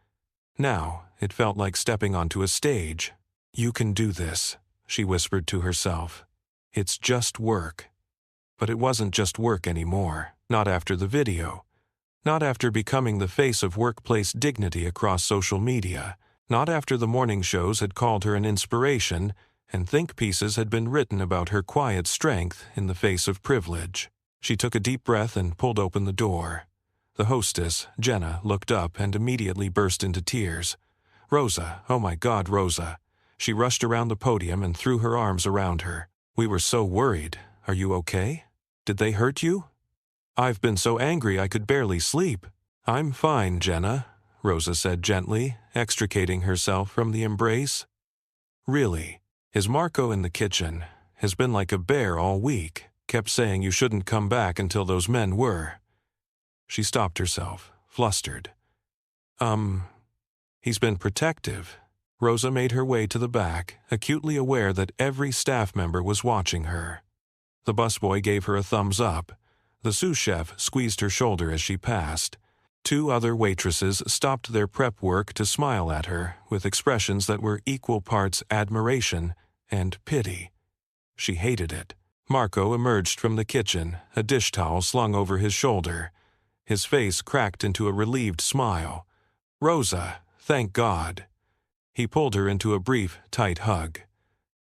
Now, it felt like stepping onto a stage. You can do this, she whispered to herself. It's just work. But it wasn't just work anymore, not after the video. Not after becoming the face of workplace dignity across social media. Not after the morning shows had called her an inspiration and think pieces had been written about her quiet strength in the face of privilege. She took a deep breath and pulled open the door. The hostess, Jenna, looked up and immediately burst into tears. Rosa, oh my God, Rosa. She rushed around the podium and threw her arms around her. We were so worried. Are you okay? Did they hurt you? I've been so angry I could barely sleep. I'm fine, Jenna, Rosa said gently, extricating herself from the embrace. Really? Is Marco in the kitchen? Has been like a bear all week. Kept saying you shouldn't come back until those men were. She stopped herself, flustered. He's been protective. Rosa made her way to the back, acutely aware that every staff member was watching her. The busboy gave her a thumbs up. The sous chef squeezed her shoulder as she passed. 2 other waitresses stopped their prep work to smile at her with expressions that were equal parts admiration and pity. She hated it. Marco emerged from the kitchen, a dish towel slung over his shoulder. His face cracked into a relieved smile. Rosa, thank God. He pulled her into a brief, tight hug.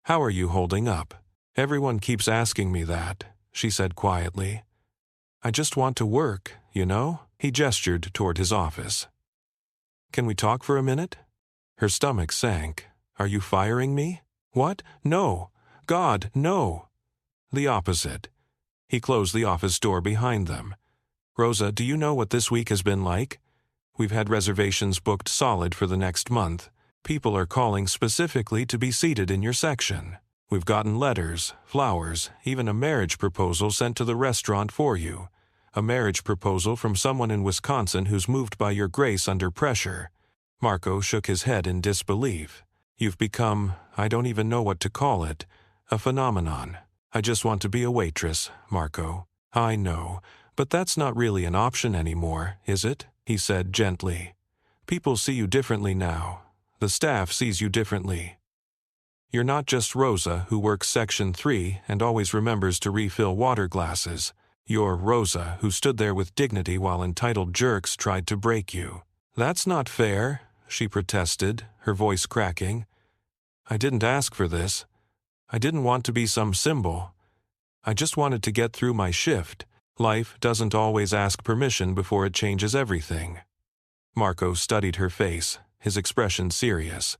How are you holding up? Everyone keeps asking me that, she said quietly. I just want to work, you know? He gestured toward his office. Can we talk for a minute? Her stomach sank. Are you firing me? What? No. God, no. The opposite. He closed the office door behind them. Rosa, do you know what this week has been like? We've had reservations booked solid for the next month. People are calling specifically to be seated in your section. We've gotten letters, flowers, even a marriage proposal sent to the restaurant for you. A marriage proposal from someone in Wisconsin who's moved by your grace under pressure. Marco shook his head in disbelief. You've become, I don't even know what to call it, a phenomenon. I just want to be a waitress, Marco. I know, but that's not really an option anymore, is it? He said gently. People see you differently now. The staff sees you differently. You're not just Rosa who works Section 3 and always remembers to refill water glasses. You're Rosa who stood there with dignity while entitled jerks tried to break you. That's not fair, she protested, her voice cracking. I didn't ask for this. I didn't want to be some symbol. I just wanted to get through my shift. Life doesn't always ask permission before it changes everything. Marco studied her face, his expression serious.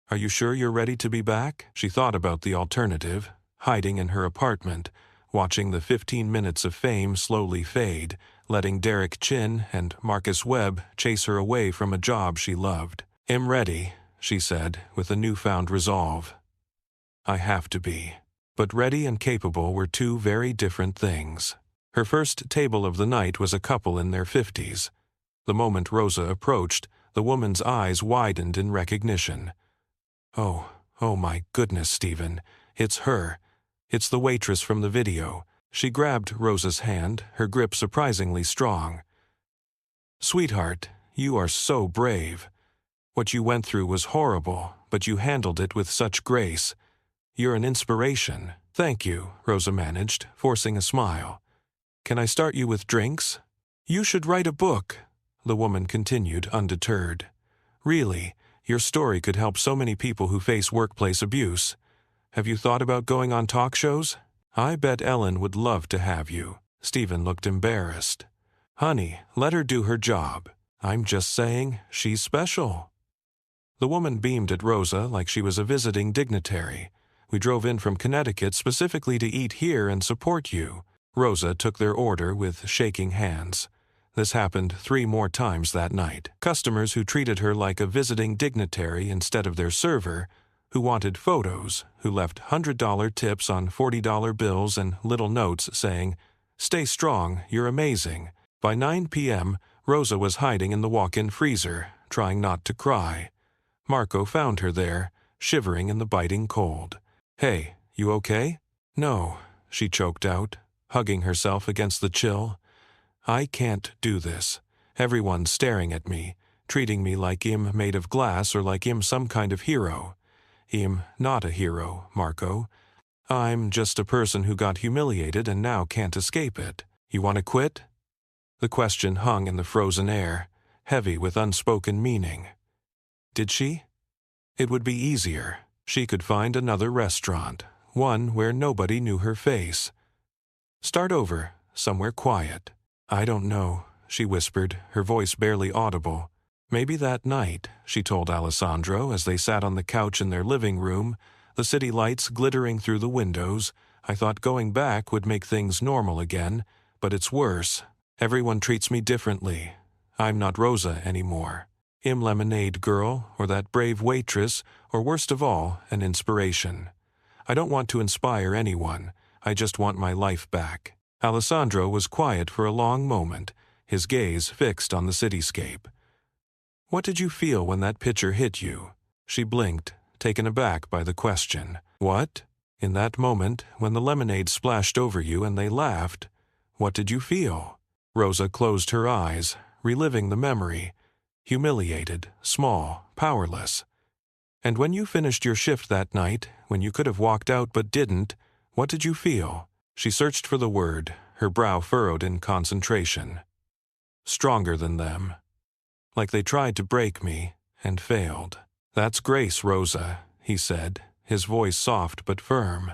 Are you sure you're ready to be back? She thought about the alternative, hiding in her apartment, watching the 15 minutes of fame slowly fade, letting Derek Chin and Marcus Webb chase her away from a job she loved. I'm ready, she said, with a newfound resolve. I have to be. But ready and capable were two very different things. Her first table of the night was a couple in their 50s. The moment Rosa approached, the woman's eyes widened in recognition. Oh my goodness, Stephen. It's her. It's the waitress from the video. She grabbed Rosa's hand, her grip surprisingly strong. Sweetheart, you are so brave. What you went through was horrible, but you handled it with such grace. You're an inspiration. Thank you, Rosa managed, forcing a smile. Can I start you with drinks? You should write a book, the woman continued, undeterred. Really, your story could help so many people who face workplace abuse. Have you thought about going on talk shows? I bet Ellen would love to have you. Stephen looked embarrassed. Honey, let her do her job. I'm just saying, she's special. The woman beamed at Rosa like she was a visiting dignitary. We drove in from Connecticut specifically to eat here and support you. Rosa took their order with shaking hands. This happened 3 more times that night. Customers who treated her like a visiting dignitary instead of their server, who wanted photos, who left $100 tips on $40 bills and little notes saying, "Stay strong, you're amazing." By 9 p.m., Rosa was hiding in the walk-in freezer, trying not to cry. Marco found her there, shivering in the biting cold. Hey, you okay? No, she choked out, hugging herself against the chill. I can't do this. Everyone's staring at me, treating me like I'm made of glass or like I'm some kind of hero. I'm not a hero, Marco. I'm just a person who got humiliated and now can't escape it. You want to quit? The question hung in the frozen air, heavy with unspoken meaning. Did she? It would be easier. She could find another restaurant, one where nobody knew her face. Start over, somewhere quiet. I don't know, she whispered, her voice barely audible. Maybe that night, she told Alessandro as they sat on the couch in their living room, the city lights glittering through the windows. I thought going back would make things normal again, but it's worse. Everyone treats me differently. I'm not Rosa anymore. I'm Lemonade Girl, or that brave waitress, or worst of all, an inspiration. I don't want to inspire anyone. I just want my life back. Alessandro was quiet for a long moment, his gaze fixed on the cityscape. What did you feel when that pitcher hit you? She blinked, taken aback by the question. What? In that moment, when the lemonade splashed over you and they laughed, what did you feel? Rosa closed her eyes, reliving the memory. Humiliated, small, powerless. And when you finished your shift that night, when you could have walked out but didn't, what did you feel? She searched for the word, her brow furrowed in concentration. Stronger than them. Like they tried to break me, and failed. That's grace, Rosa, he said, his voice soft but firm.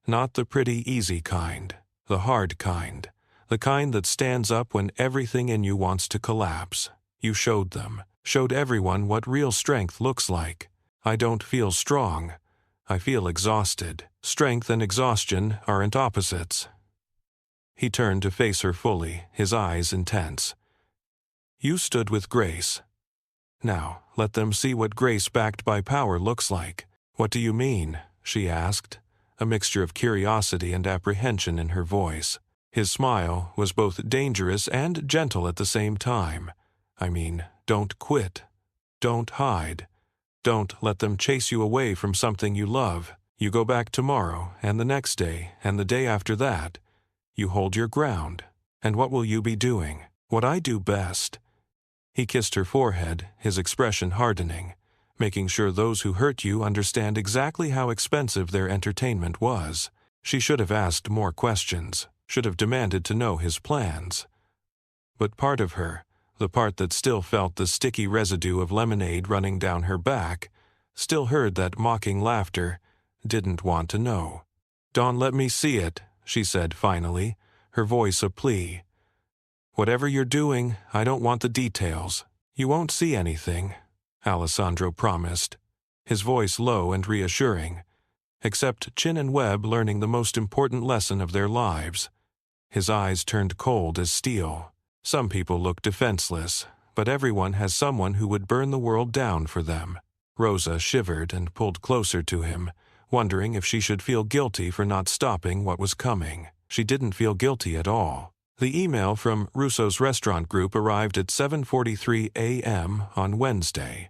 Not the pretty, easy kind, the hard kind. The kind that stands up when everything in you wants to collapse. You showed them, showed everyone what real strength looks like. I don't feel strong. I feel exhausted. Strength and exhaustion aren't opposites. He turned to face her fully, his eyes intense. You stood with grace. Now, let them see what grace backed by power looks like. What do you mean? She asked, a mixture of curiosity and apprehension in her voice. His smile was both dangerous and gentle at the same time. I mean, don't quit. Don't hide. Don't let them chase you away from something you love. You go back tomorrow, and the next day, and the day after that. You hold your ground. And what will you be doing? What I do best. He kissed her forehead, his expression hardening, making sure those who hurt you understand exactly how expensive their entertainment was. She should have asked more questions, should have demanded to know his plans. But part of her, the part that still felt the sticky residue of lemonade running down her back, still heard that mocking laughter, didn't want to know. Don't let me see it, she said finally, her voice a plea. "Whatever you're doing, I don't want the details. You won't see anything," Alessandro promised, his voice low and reassuring, except Chin and Webb learning the most important lesson of their lives. His eyes turned cold as steel. Some people look defenseless, but everyone has someone who would burn the world down for them. Rosa shivered and pulled closer to him, wondering if she should feel guilty for not stopping what was coming. She didn't feel guilty at all. The email from Russo's restaurant group arrived at 7:43 a.m. on Wednesday.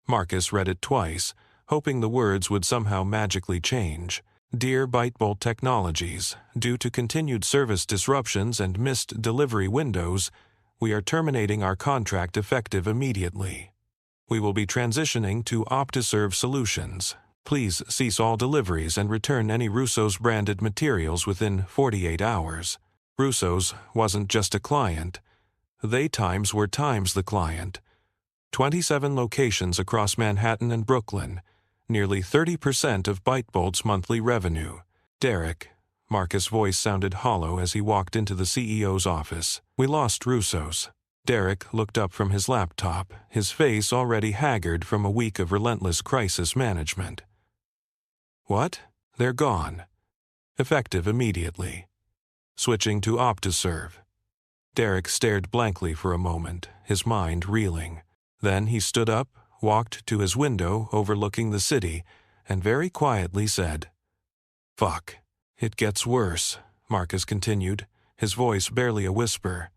Marcus read it twice, hoping the words would somehow magically change. "Dear Bitebolt Technologies, due to continued service disruptions and missed delivery windows, we are terminating our contract effective immediately. We will be transitioning to OptiServe Solutions. Please cease all deliveries and return any Russo's branded materials within 48 hours. Russo's wasn't just a client. They times were times the client. 27 locations across Manhattan and Brooklyn, nearly 30% of Bytebolt's monthly revenue. Derek," Marcus' voice sounded hollow as he walked into the CEO's office. "We lost Russo's." Derek looked up from his laptop, his face already haggard from a week of relentless crisis management. "What? They're gone. Effective immediately. Switching to OptiServe." Derek stared blankly for a moment, his mind reeling. Then he stood up, walked to his window overlooking the city, and very quietly said, "Fuck. It gets worse," Marcus continued, his voice barely a whisper.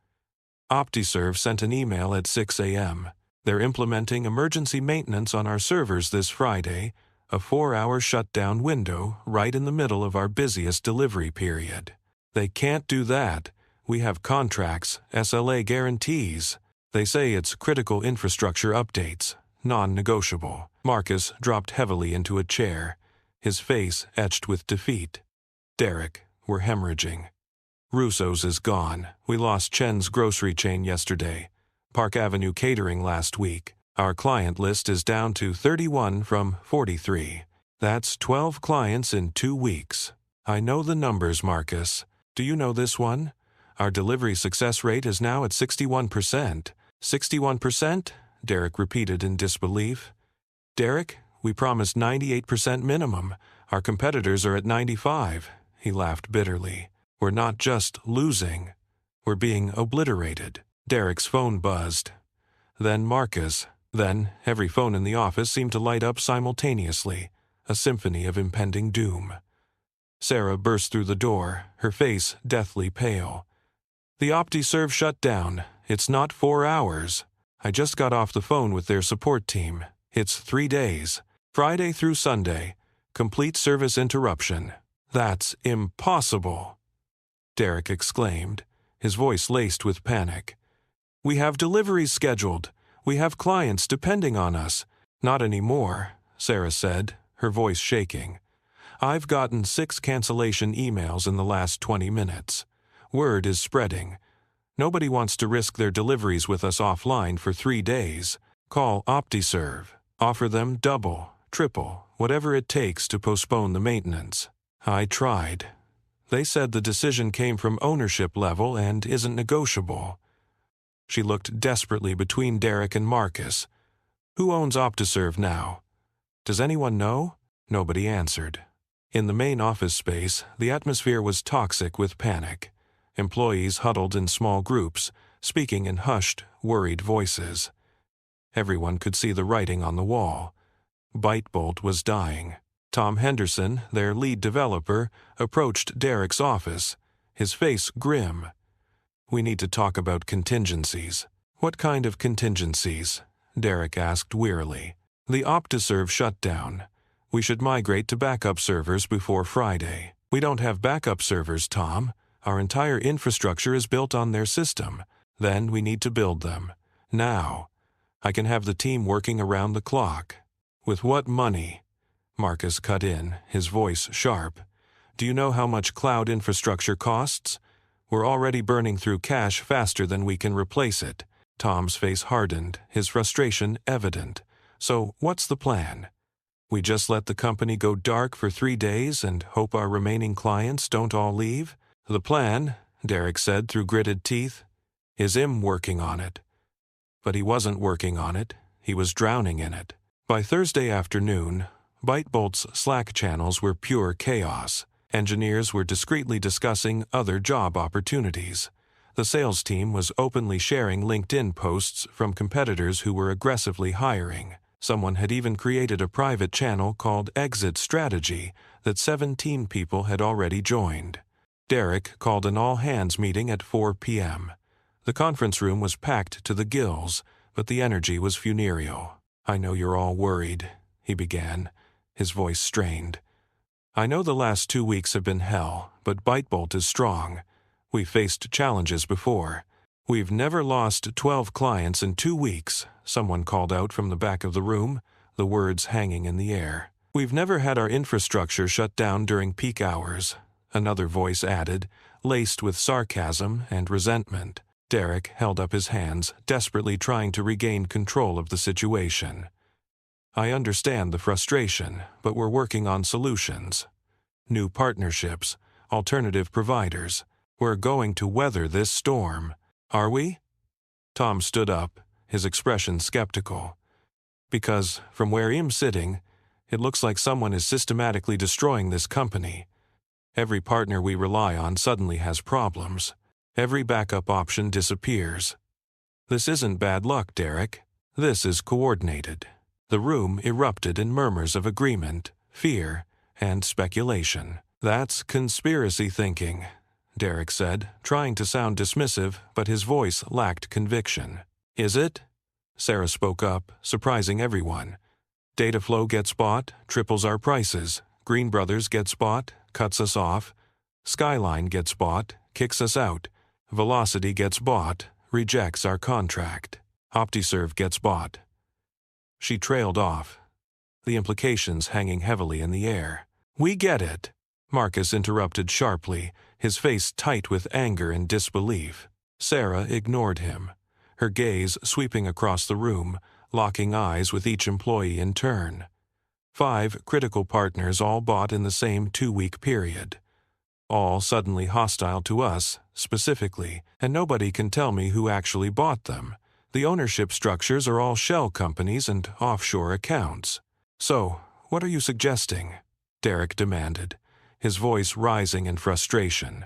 "OptiServe sent an email at 6 a.m. They're implementing emergency maintenance on our servers this Friday, a 4-hour shutdown window right in the middle of our busiest delivery period. They can't do that. We have contracts, SLA guarantees. They say it's critical infrastructure updates, non-negotiable." Marcus dropped heavily into a chair, his face etched with defeat. "Derek, we're hemorrhaging. Russo's is gone. We lost Chen's grocery chain yesterday. Park Avenue Catering last week. Our client list is down to 31 from 43. That's 12 clients in 2 weeks. I know the numbers, Marcus. Do you know this one? Our delivery success rate is now at 61%. 61%? Derek repeated in disbelief. "Derek, we promised 98% minimum. Our competitors are at 95. He laughed bitterly. "We're not just losing. We're being obliterated." Derek's phone buzzed. Then Marcus. Then every phone in the office seemed to light up simultaneously, a symphony of impending doom. Sarah burst through the door, her face deathly pale. "The OptiServe shut down. It's not 4 hours. I just got off the phone with their support team. It's 3 days. Friday through Sunday. Complete service interruption." "That's impossible," Derek exclaimed, his voice laced with panic. "We have deliveries scheduled. We have clients depending on us." "Not anymore," Sarah said, her voice shaking. "I've gotten 6 cancellation emails in the last 20 minutes. Word is spreading. Nobody wants to risk their deliveries with us offline for 3 days. Call OptiServe. Offer them double, triple, whatever it takes to postpone the maintenance." I tried. They said the decision came from ownership level and isn't negotiable. She looked desperately between Derek and Marcus. "Who owns OptiServe now? Does anyone know?" Nobody answered. In the main office space, the atmosphere was toxic with panic. Employees huddled in small groups, speaking in hushed, worried voices. Everyone could see the writing on the wall. Bytebolt was dying. Tom Henderson, their lead developer, approached Derek's office, his face grim. "We need to talk about contingencies." "What kind of contingencies?" Derek asked wearily. "The OptiServe shutdown. We should migrate to backup servers before Friday." "We don't have backup servers, Tom. Our entire infrastructure is built on their system. Then we need to build them. Now. I can have the team working around the clock." "With what money?" Marcus cut in, his voice sharp. "Do you know how much cloud infrastructure costs? We're already burning through cash faster than we can replace it." Tom's face hardened, his frustration evident. "So what's the plan? We just let the company go dark for 3 days and hope our remaining clients don't all leave?" "The plan," Derek said through gritted teeth. Is him working on it? But he wasn't working on it. He was drowning in it. By Thursday afternoon, ByteBolt's Slack channels were pure chaos. Engineers were discreetly discussing other job opportunities. The sales team was openly sharing LinkedIn posts from competitors who were aggressively hiring. Someone had even created a private channel called Exit Strategy that 17 people had already joined. Derek called an all-hands meeting at 4 p.m. The conference room was packed to the gills, but the energy was funereal. I know you're all worried, he began, his voice strained. I know the last 2 weeks have been hell, but ByteBolt is strong. We've faced challenges before. We've never lost 12 clients in 2 weeks, someone called out from the back of the room, the words hanging in the air. We've never had our infrastructure shut down during peak hours, another voice added, laced with sarcasm and resentment. Derek held up his hands, desperately trying to regain control of the situation. I understand the frustration, but we're working on solutions. New partnerships, alternative providers. We're going to weather this storm. Are we? Tom stood up, his expression skeptical. Because, from where I'm sitting, it looks like someone is systematically destroying this company. Every partner we rely on suddenly has problems. Every backup option disappears. This isn't bad luck, Derek. This is coordinated. The room erupted in murmurs of agreement, fear, and speculation. That's conspiracy thinking, Derek said, trying to sound dismissive, but his voice lacked conviction. Is it? Sarah spoke up, surprising everyone. Dataflow gets bought, triples our prices. Green Brothers gets bought, cuts us off. Skyline gets bought, kicks us out. Velocity gets bought, rejects our contract. OptiServe gets bought. She trailed off, the implications hanging heavily in the air. We get it, Marcus interrupted sharply, his face tight with anger and disbelief. Sarah ignored him, her gaze sweeping across the room, locking eyes with each employee in turn. 5 critical partners all bought in the same 2-week period. All suddenly hostile to us, specifically, and nobody can tell me who actually bought them. The ownership structures are all shell companies and offshore accounts. So, what are you suggesting? Derek demanded, his voice rising in frustration.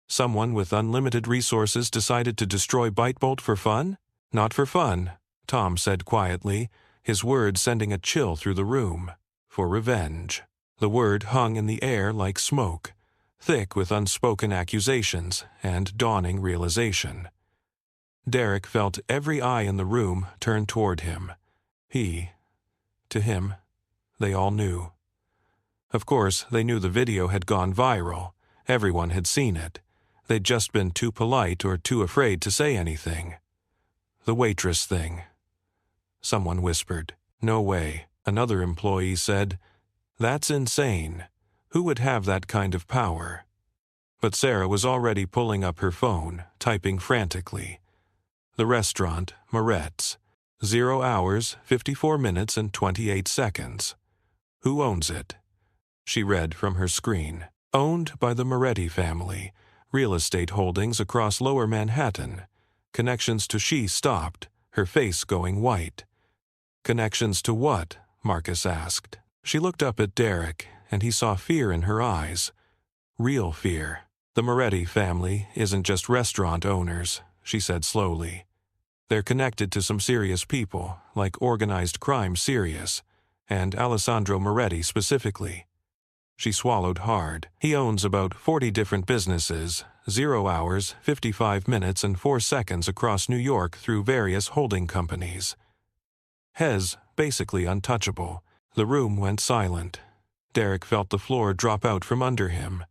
Someone with unlimited resources decided to destroy ByteBolt for fun? Not for fun, Tom said quietly, his words sending a chill through the room. For revenge. The word hung in the air like smoke, thick with unspoken accusations and dawning realization. Derek felt every eye in the room turn toward him. To him, they all knew. Of course, they knew the video had gone viral. Everyone had seen it. They'd just been too polite or too afraid to say anything. The Waitress thing. Someone whispered. No way. Another employee said, That's insane. Who would have that kind of power? But Sarah was already pulling up her phone, typing frantically. The restaurant, Moret's. 0 hours, 54 minutes and 28 seconds. Who owns it? She read from her screen. Owned by the Moretti family. Real estate holdings across Lower Manhattan. Connections to She stopped, her face going white. Connections to what? Marcus asked. She looked up at Derek, and he saw fear in her eyes. Real fear. The Moretti family isn't just restaurant owners, she said slowly. They're connected to some serious people, like organized crime serious, and Alessandro Moretti specifically. She swallowed hard. He owns about 40 different businesses, 0 hours, 55 minutes and 4 seconds across New York through various holding companies. Hez, basically untouchable. The room went silent. Derek felt the floor drop out from under him.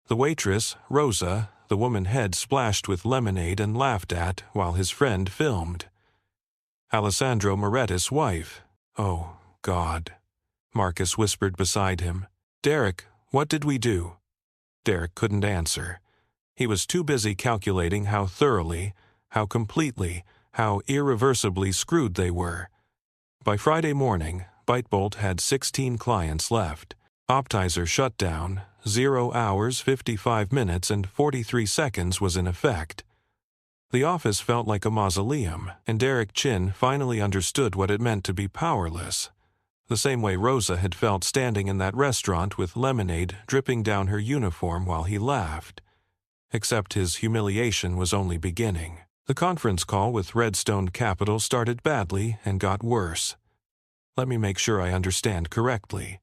The waitress, Rosa, the woman head splashed with lemonade and laughed at while his friend filmed. Alessandro Moretti's wife. Oh, God. Marcus whispered beside him. Derek, what did we do? Derek couldn't answer. He was too busy calculating how thoroughly, how completely, how irreversibly screwed they were. By Friday morning, ByteBolt had 16 clients left. Optizer shutdown, 0 hours 55 minutes and 43 seconds was in effect. The office felt like a mausoleum, and Derek Chin finally understood what it meant to be powerless. The same way Rosa had felt standing in that restaurant with lemonade dripping down her uniform while he laughed. Except his humiliation was only beginning. The conference call with Redstone Capital started badly and got worse. Let me make sure I understand correctly.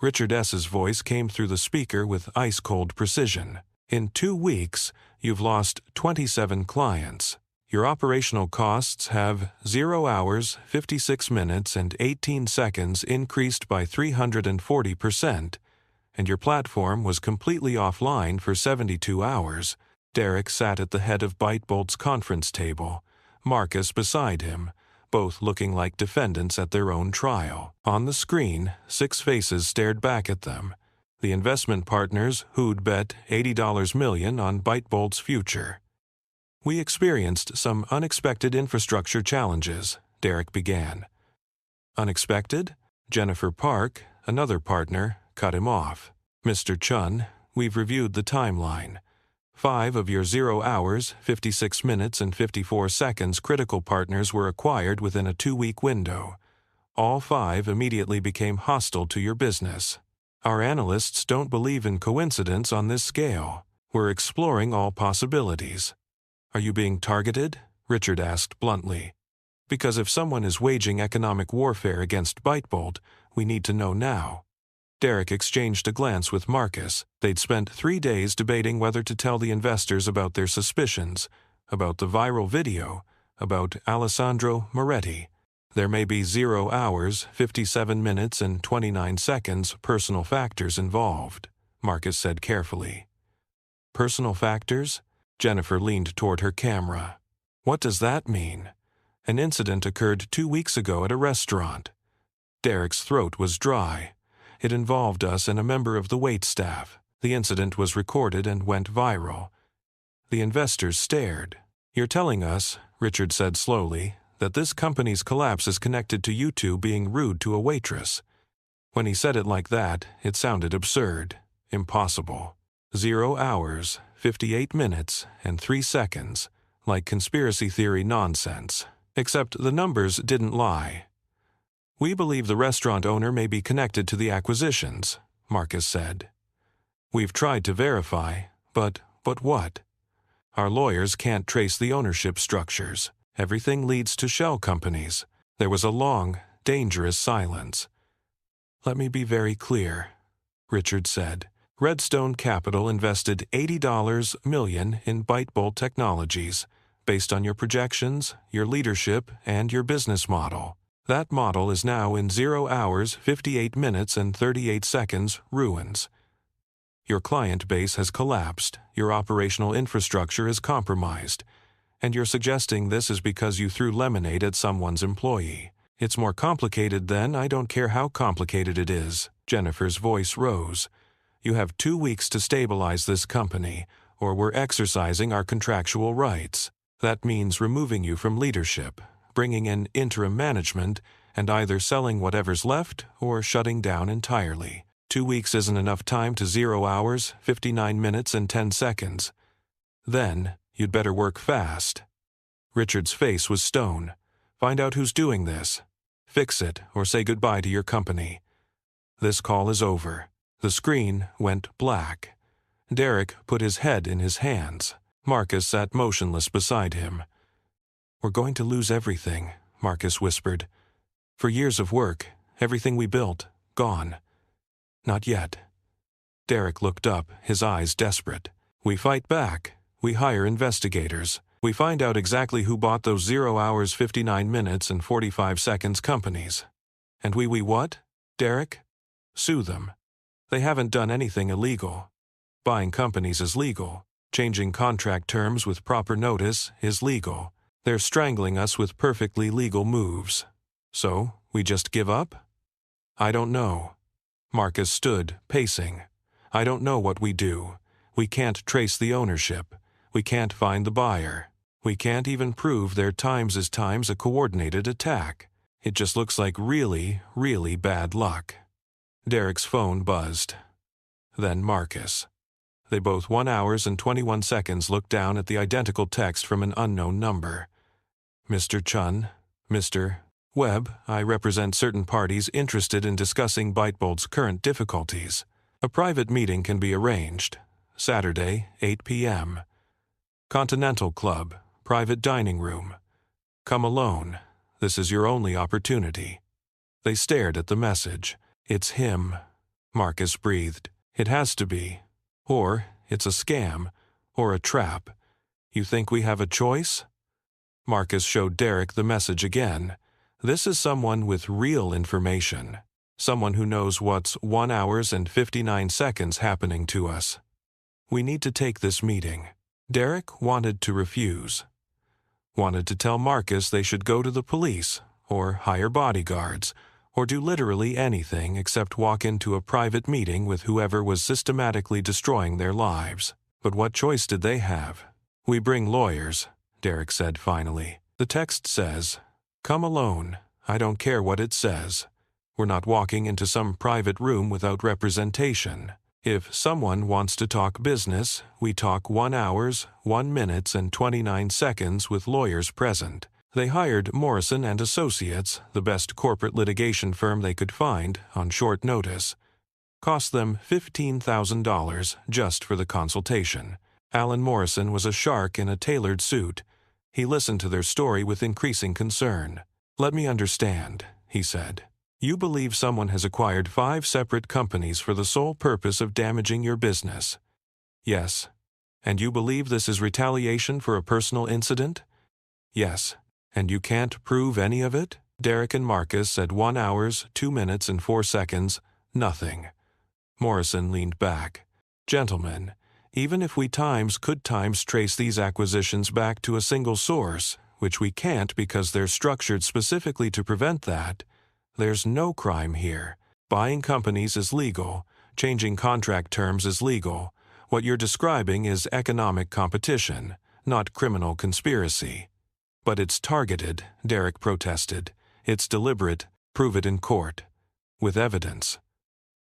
Richard S.'s voice came through the speaker with ice-cold precision. In 2 weeks, you've lost 27 clients. Your operational costs have 0 hours, 56 minutes, and 18 seconds increased by 340%, and your platform was completely offline for 72 hours. Derek sat at the head of ByteBolt's conference table, Marcus beside him, both looking like defendants at their own trial. On the screen, 6 faces stared back at them. The investment partners who'd bet $80 million on ByteBolt's future. We experienced some unexpected infrastructure challenges, Derek began. Unexpected? Jennifer Park, another partner, cut him off. Mr. Chun, we've reviewed the timeline. 5 of your 0 hours, 56 minutes, and 54 seconds critical partners were acquired within a 2-week window. All 5 immediately became hostile to your business. Our analysts don't believe in coincidence on this scale. We're exploring all possibilities. Are you being targeted? Richard asked bluntly. Because if someone is waging economic warfare against ByteBolt, we need to know now. Derek exchanged a glance with Marcus. They'd spent 3 days debating whether to tell the investors about their suspicions, about the viral video, about Alessandro Moretti. There may be 0 hours, 57 minutes, and 29 seconds personal factors involved, Marcus said carefully. Personal factors? Jennifer leaned toward her camera. What does that mean? An incident occurred 2 weeks ago at a restaurant. Derek's throat was dry. It involved us and a member of the wait staff. The incident was recorded and went viral. The investors stared. You're telling us, Richard said slowly, that this company's collapse is connected to you two being rude to a waitress. When he said it like that, it sounded absurd, impossible. 0 hours, 58 minutes, and 3 seconds, like conspiracy theory nonsense. Except the numbers didn't lie. We believe the restaurant owner may be connected to the acquisitions, Marcus said. We've tried to verify, but what? Our lawyers can't trace the ownership structures. Everything leads to shell companies. There was a long, dangerous silence. Let me be very clear, Richard said. Redstone Capital invested $80 million in ByteBolt Technologies, based on your projections, your leadership, and your business model. That model is now in 0 hours, 58 minutes, and 38 seconds ruins. Your client base has collapsed, your operational infrastructure is compromised, and you're suggesting this is because you threw lemonade at someone's employee. It's more complicated than I don't care how complicated it is. Jennifer's voice rose. You have 2 weeks to stabilize this company, or we're exercising our contractual rights. That means removing you from leadership, bringing in interim management, and either selling whatever's left or shutting down entirely. 2 weeks isn't enough time to 0 hours, 59 minutes, and 10 seconds. Then, you'd better work fast. Richard's face was stone. Find out who's doing this. Fix it, or say goodbye to your company. This call is over. The screen went black. Derek put his head in his hands. Marcus sat motionless beside him. We're going to lose everything, Marcus whispered. For years of work, everything we built, gone. Not yet. Derek looked up, his eyes desperate. We fight back. We hire investigators. We find out exactly who bought those 0 hours, 59 minutes, and 45 seconds companies. And we what, Derek? Sue them. They haven't done anything illegal. Buying companies is legal. Changing contract terms with proper notice is legal. They're strangling us with perfectly legal moves. So, we just give up? I don't know. Marcus stood, pacing. I don't know what we do. We can't trace the ownership. We can't find the buyer. We can't even prove their times is times a coordinated attack. It just looks like really, really bad luck. Derek's phone buzzed. Then Marcus. They both 1 hour and 21 seconds looked down at the identical text from an unknown number. Mr. Chun, Mr. Webb, I represent certain parties interested in discussing Bytebolt's current difficulties. A private meeting can be arranged. Saturday, 8 p.m. Continental Club, private dining room. Come alone. This is your only opportunity. They stared at the message. It's him. Marcus breathed. It has to be. Or it's a scam. Or a trap. You think we have a choice? Marcus showed Derek the message again. This is someone with real information. Someone who knows what's 1 hour and 59 seconds happening to us. We need to take this meeting. Derek wanted to refuse. Wanted to tell Marcus they should go to the police, or hire bodyguards, or do literally anything except walk into a private meeting with whoever was systematically destroying their lives. But what choice did they have? We bring lawyers, Derek said finally. The text says, "Come alone. I don't care what it says. We're not walking into some private room without representation. If someone wants to talk business, we talk 1 hour, 1 minute, and 29 seconds with lawyers present." They hired Morrison and Associates, the best corporate litigation firm they could find, on short notice. Cost them $15,000 just for the consultation. Alan Morrison was a shark in a tailored suit. He listened to their story with increasing concern. "Let me understand," he said. "You believe someone has acquired 5 separate companies for the sole purpose of damaging your business?" "Yes." "And you believe this is retaliation for a personal incident?" "Yes." "And you can't prove any of it?" Derek and Marcus said 1 hour, 2 minutes, and 4 seconds, nothing. Morrison leaned back. "Gentlemen, even if we could trace these acquisitions back to a single source, which we can't because they're structured specifically to prevent that, there's no crime here. Buying companies is legal. Changing contract terms is legal. What you're describing is economic competition, not criminal conspiracy." "But it's targeted," Derek protested. "It's deliberate. Prove it in court. With evidence."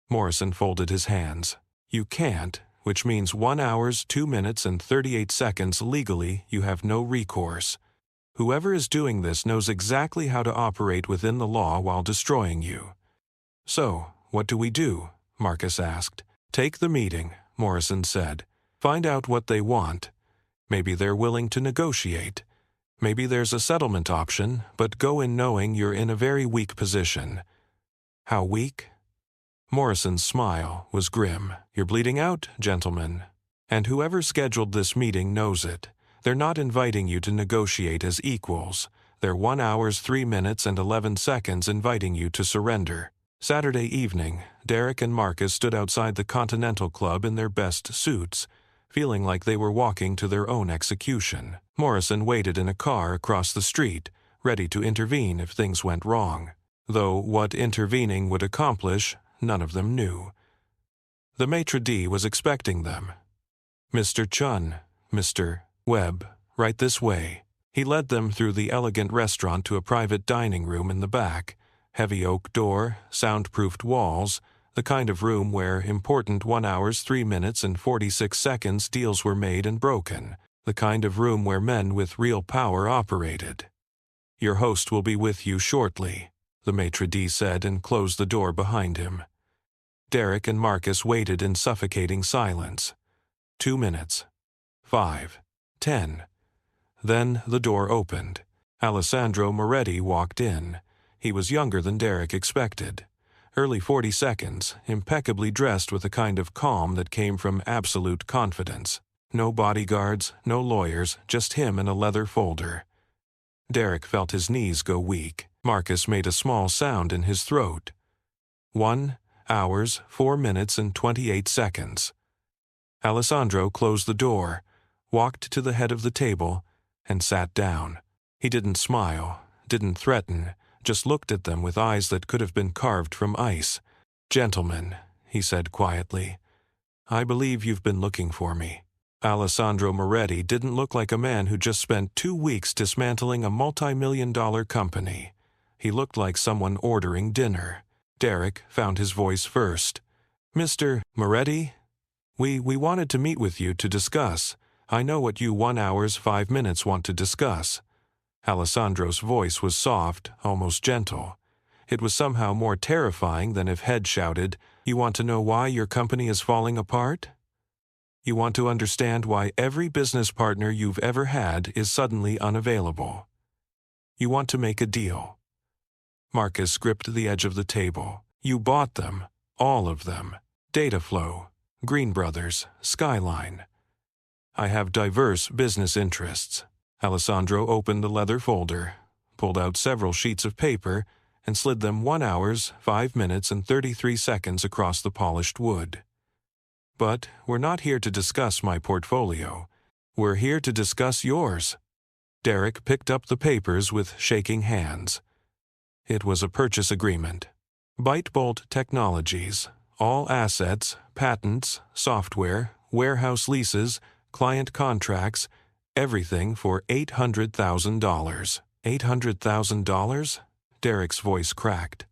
Morrison folded his hands. "You can't, which means 1 hour, 2 minutes, and 38 seconds legally you have no recourse. Whoever is doing this knows exactly how to operate within the law while destroying you." "So, what do we do?" Marcus asked. "Take the meeting," Morrison said. "Find out what they want. Maybe they're willing to negotiate. Maybe there's a settlement option, but go in knowing you're in a very weak position." "How weak?" Morrison's smile was grim. "You're bleeding out, gentlemen. And whoever scheduled this meeting knows it. They're not inviting you to negotiate as equals. They're 1 hour, 3 minutes, and 11 seconds inviting you to surrender." Saturday evening, Derek and Marcus stood outside the Continental Club in their best suits, feeling like they were walking to their own execution. Morrison waited in a car across the street, ready to intervene if things went wrong. Though what intervening would accomplish, none of them knew. The maitre d' was expecting them. "Mr. Chun, Mr. Webb, right this way." He led them through the elegant restaurant to a private dining room in the back. Heavy oak door, soundproofed walls, the kind of room where important 1 hour, 3 minutes, and 46 seconds deals were made and broken. The kind of room where men with real power operated. "Your host will be with you shortly," the maitre d' said and closed the door behind him. Derek and Marcus waited in suffocating silence. 2 minutes. 5. 10. Then the door opened. Alessandro Moretti walked in. He was younger than Derek expected. Early 42nds, impeccably dressed with a kind of calm that came from absolute confidence. No bodyguards, no lawyers, just him and a leather folder. Derek felt his knees go weak. Marcus made a small sound in his throat. 1 hour, 4 minutes, and 28 seconds. Alessandro closed the door, walked to the head of the table, and sat down. He didn't smile, didn't threaten, just looked at them with eyes that could have been carved from ice. "Gentlemen," he said quietly, "I believe you've been looking for me." Alessandro Moretti didn't look like a man who just spent 2 weeks dismantling a multi-million-dollar company. He looked like someone ordering dinner. Derek found his voice first. "Mr. Moretti? We wanted to meet with you to discuss. I know what you 1 hours 5 minutes want to discuss." Alessandro's voice was soft, almost gentle. It was somehow more terrifying than if Head shouted, "You want to know why your company is falling apart? You want to understand why every business partner you've ever had is suddenly unavailable. You want to make a deal." Marcus gripped the edge of the table. "You bought them, all of them. Dataflow, Green Brothers, Skyline. I have diverse business interests." Alessandro opened the leather folder, pulled out several sheets of paper, and slid them 1 hours, 5 minutes, and 33 seconds across the polished wood. "But we're not here to discuss my portfolio. We're here to discuss yours." Derek picked up the papers with shaking hands. It was a purchase agreement. Bytebolt Technologies, all assets, patents, software, warehouse leases, client contracts, everything for $800,000. $800,000? Derek's voice cracked.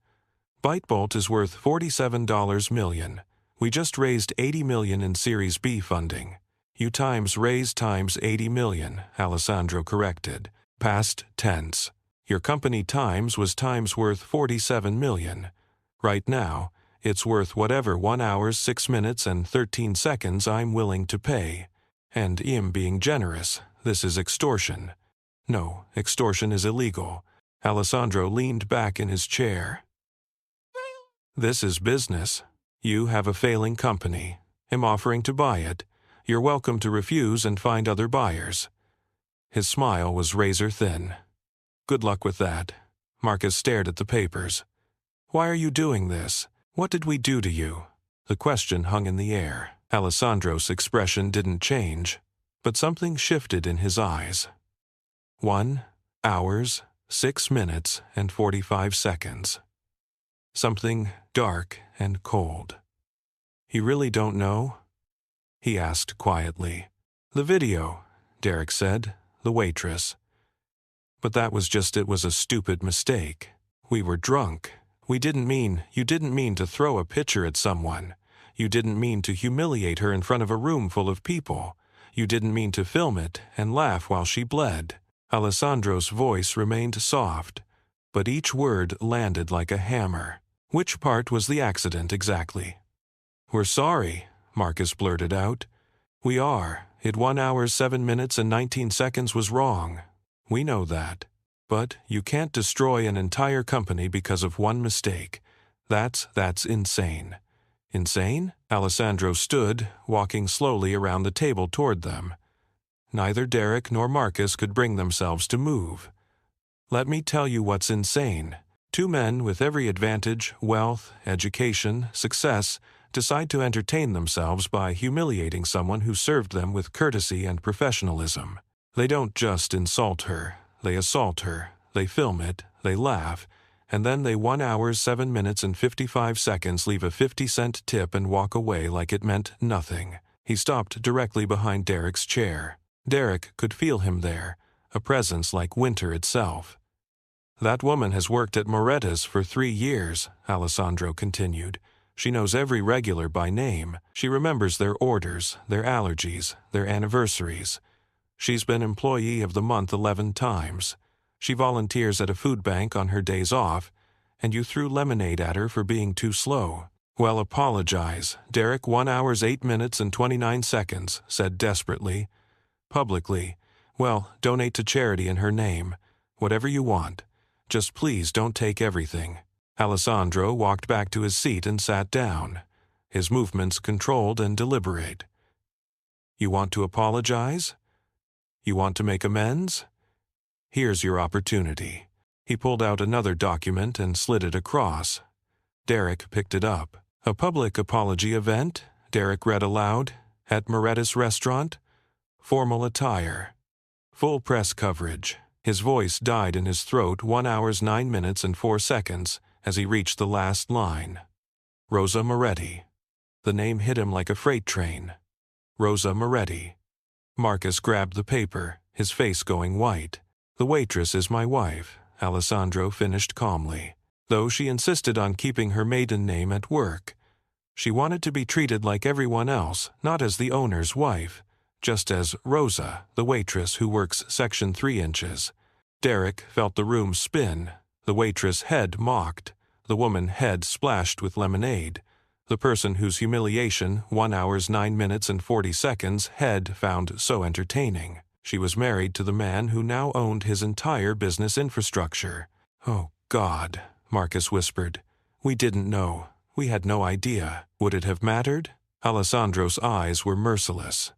"Bytebolt is worth $47 million. We just raised $80 million in Series B funding." "You times raise times $80 million, Alessandro corrected. Past tense. "Your company times was times worth $47 million. Right now, it's worth whatever 1 hour 6 minutes and 13 seconds I'm willing to pay. And I'm being generous. This is extortion." "No, extortion is illegal." Alessandro leaned back in his chair. "This is business. You have a failing company. I'm offering to buy it. You're welcome to refuse and find other buyers." His smile was razor thin. "Good luck with that." Marcus stared at the papers. "Why are you doing this? What did we do to you?" The question hung in the air. Alessandro's expression didn't change, but something shifted in his eyes. 1 hours, 6 minutes, and 45 seconds. Something dark and cold. "You really don't know?" he asked quietly. "The video," Derek said, "the waitress." "But that was just it was a stupid mistake. We were drunk. You didn't mean to throw a pitcher at someone. You didn't mean to humiliate her in front of a room full of people. You didn't mean to film it and laugh while she bled." Alessandro's voice remained soft, but each word landed like a hammer. "Which part was the accident exactly?" "We're sorry," Marcus blurted out. "We are. It 1 hour 7 minutes and 19 seconds was wrong. We know that. But you can't destroy an entire company because of one mistake. That's insane." "Insane?" Alessandro stood, walking slowly around the table toward them. Neither Derek nor Marcus could bring themselves to move. "Let me tell you what's insane. 2 men with every advantage, wealth, education, success, decide to entertain themselves by humiliating someone who served them with courtesy and professionalism. They don't just insult her, they assault her, they film it, they laugh, and then they 1 hour 7 minutes and 55 seconds leave a 50-cent tip and walk away like it meant nothing." He stopped directly behind Derek's chair. Derek could feel him there, a presence like winter itself. "That woman has worked at Moretta's for 3 years, Alessandro continued. "She knows every regular by name. She remembers their orders, their allergies, their anniversaries. She's been Employee of the Month 11 times. She volunteers at a food bank on her days off, and you threw lemonade at her for being too slow." "Well, apologize." Derek 1 hour 8 minutes and 29 seconds, said desperately. "Publicly. Well, donate to charity in her name. Whatever you want. Just please don't take everything." Alessandro walked back to his seat and sat down, his movements controlled and deliberate. "You want to apologize? You want to make amends? Here's your opportunity." He pulled out another document and slid it across. Derek picked it up. "A public apology event," Derek read aloud, "at Moretta's restaurant. Formal attire. Full press coverage." His voice died in his throat 1 hour 9 minutes and 4 seconds as he reached the last line. Rosa Moretti. The name hit him like a freight train. Rosa Moretti. Marcus grabbed the paper, his face going white. "The waitress is my wife," Alessandro finished calmly. though she insisted on keeping her maiden name at work. She wanted to be treated like everyone else, not as the owner's wife, just as Rosa, the waitress who works section 3 inches. Derek felt the room spin, the waitress head mocked, the woman head splashed with lemonade, the person whose humiliation 1 hour 9 minutes and 40 seconds head found so entertaining. She was married to the man who now owned his entire business infrastructure. "Oh, God," Marcus whispered. "We didn't know. We had no idea. Would it have mattered?" Alessandro's eyes were merciless.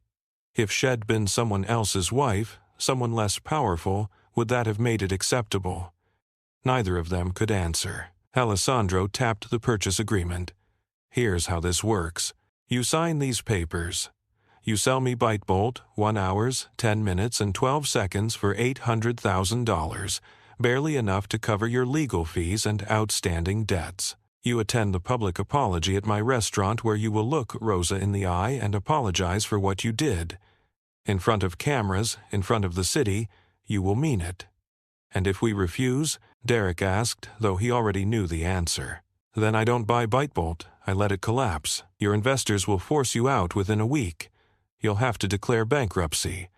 If she'd been someone else's wife, someone less powerful, would that have made it acceptable? Neither of them could answer. Alessandro tapped the purchase agreement. "Here's how this works. You sign these papers. You sell me BiteBolt, 1 hour, 10 minutes, and 12 seconds for $800,000, barely enough to cover your legal fees and outstanding debts. You attend the public apology at my restaurant where you will look Rosa in the eye and apologize for what you did. In front of cameras, in front of the city, you will mean it." "And if we refuse?" Derek asked, though he already knew the answer. "Then I don't buy BiteBolt. I let it collapse. Your investors will force you out within a week. You'll have to declare bankruptcy.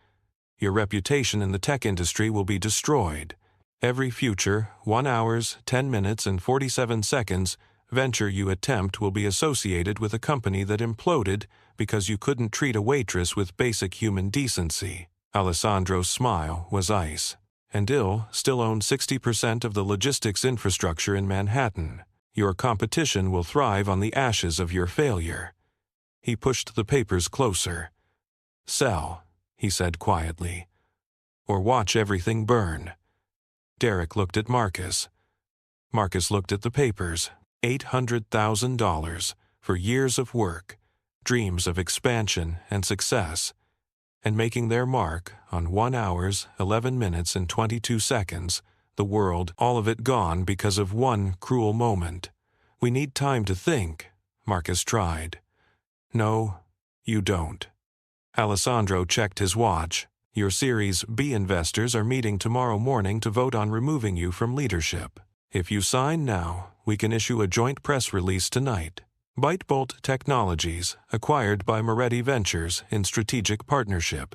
Your reputation in the tech industry will be destroyed. Every future 1 hour, 10 minutes, and 47 seconds venture you attempt will be associated with a company that imploded because you couldn't treat a waitress with basic human decency." Alessandro's smile was ice. "And Dill still owns 60% of the logistics infrastructure in Manhattan. Your competition will thrive on the ashes of your failure." He pushed the papers closer. "Sell," he said quietly, "or watch everything burn." Derek looked at Marcus. Marcus looked at the papers. $800,000 for years of work, dreams of expansion and success, and making their mark on 1 hour, 11 minutes, and 22 seconds, the world, all of it gone because of one cruel moment. "We need time to think," Marcus tried. "No, you don't." Alessandro checked his watch. "Your Series B investors are meeting tomorrow morning to vote on removing you from leadership. If you sign now, we can issue a joint press release tonight. BiteBolt Technologies, acquired by Moretti Ventures in strategic partnership.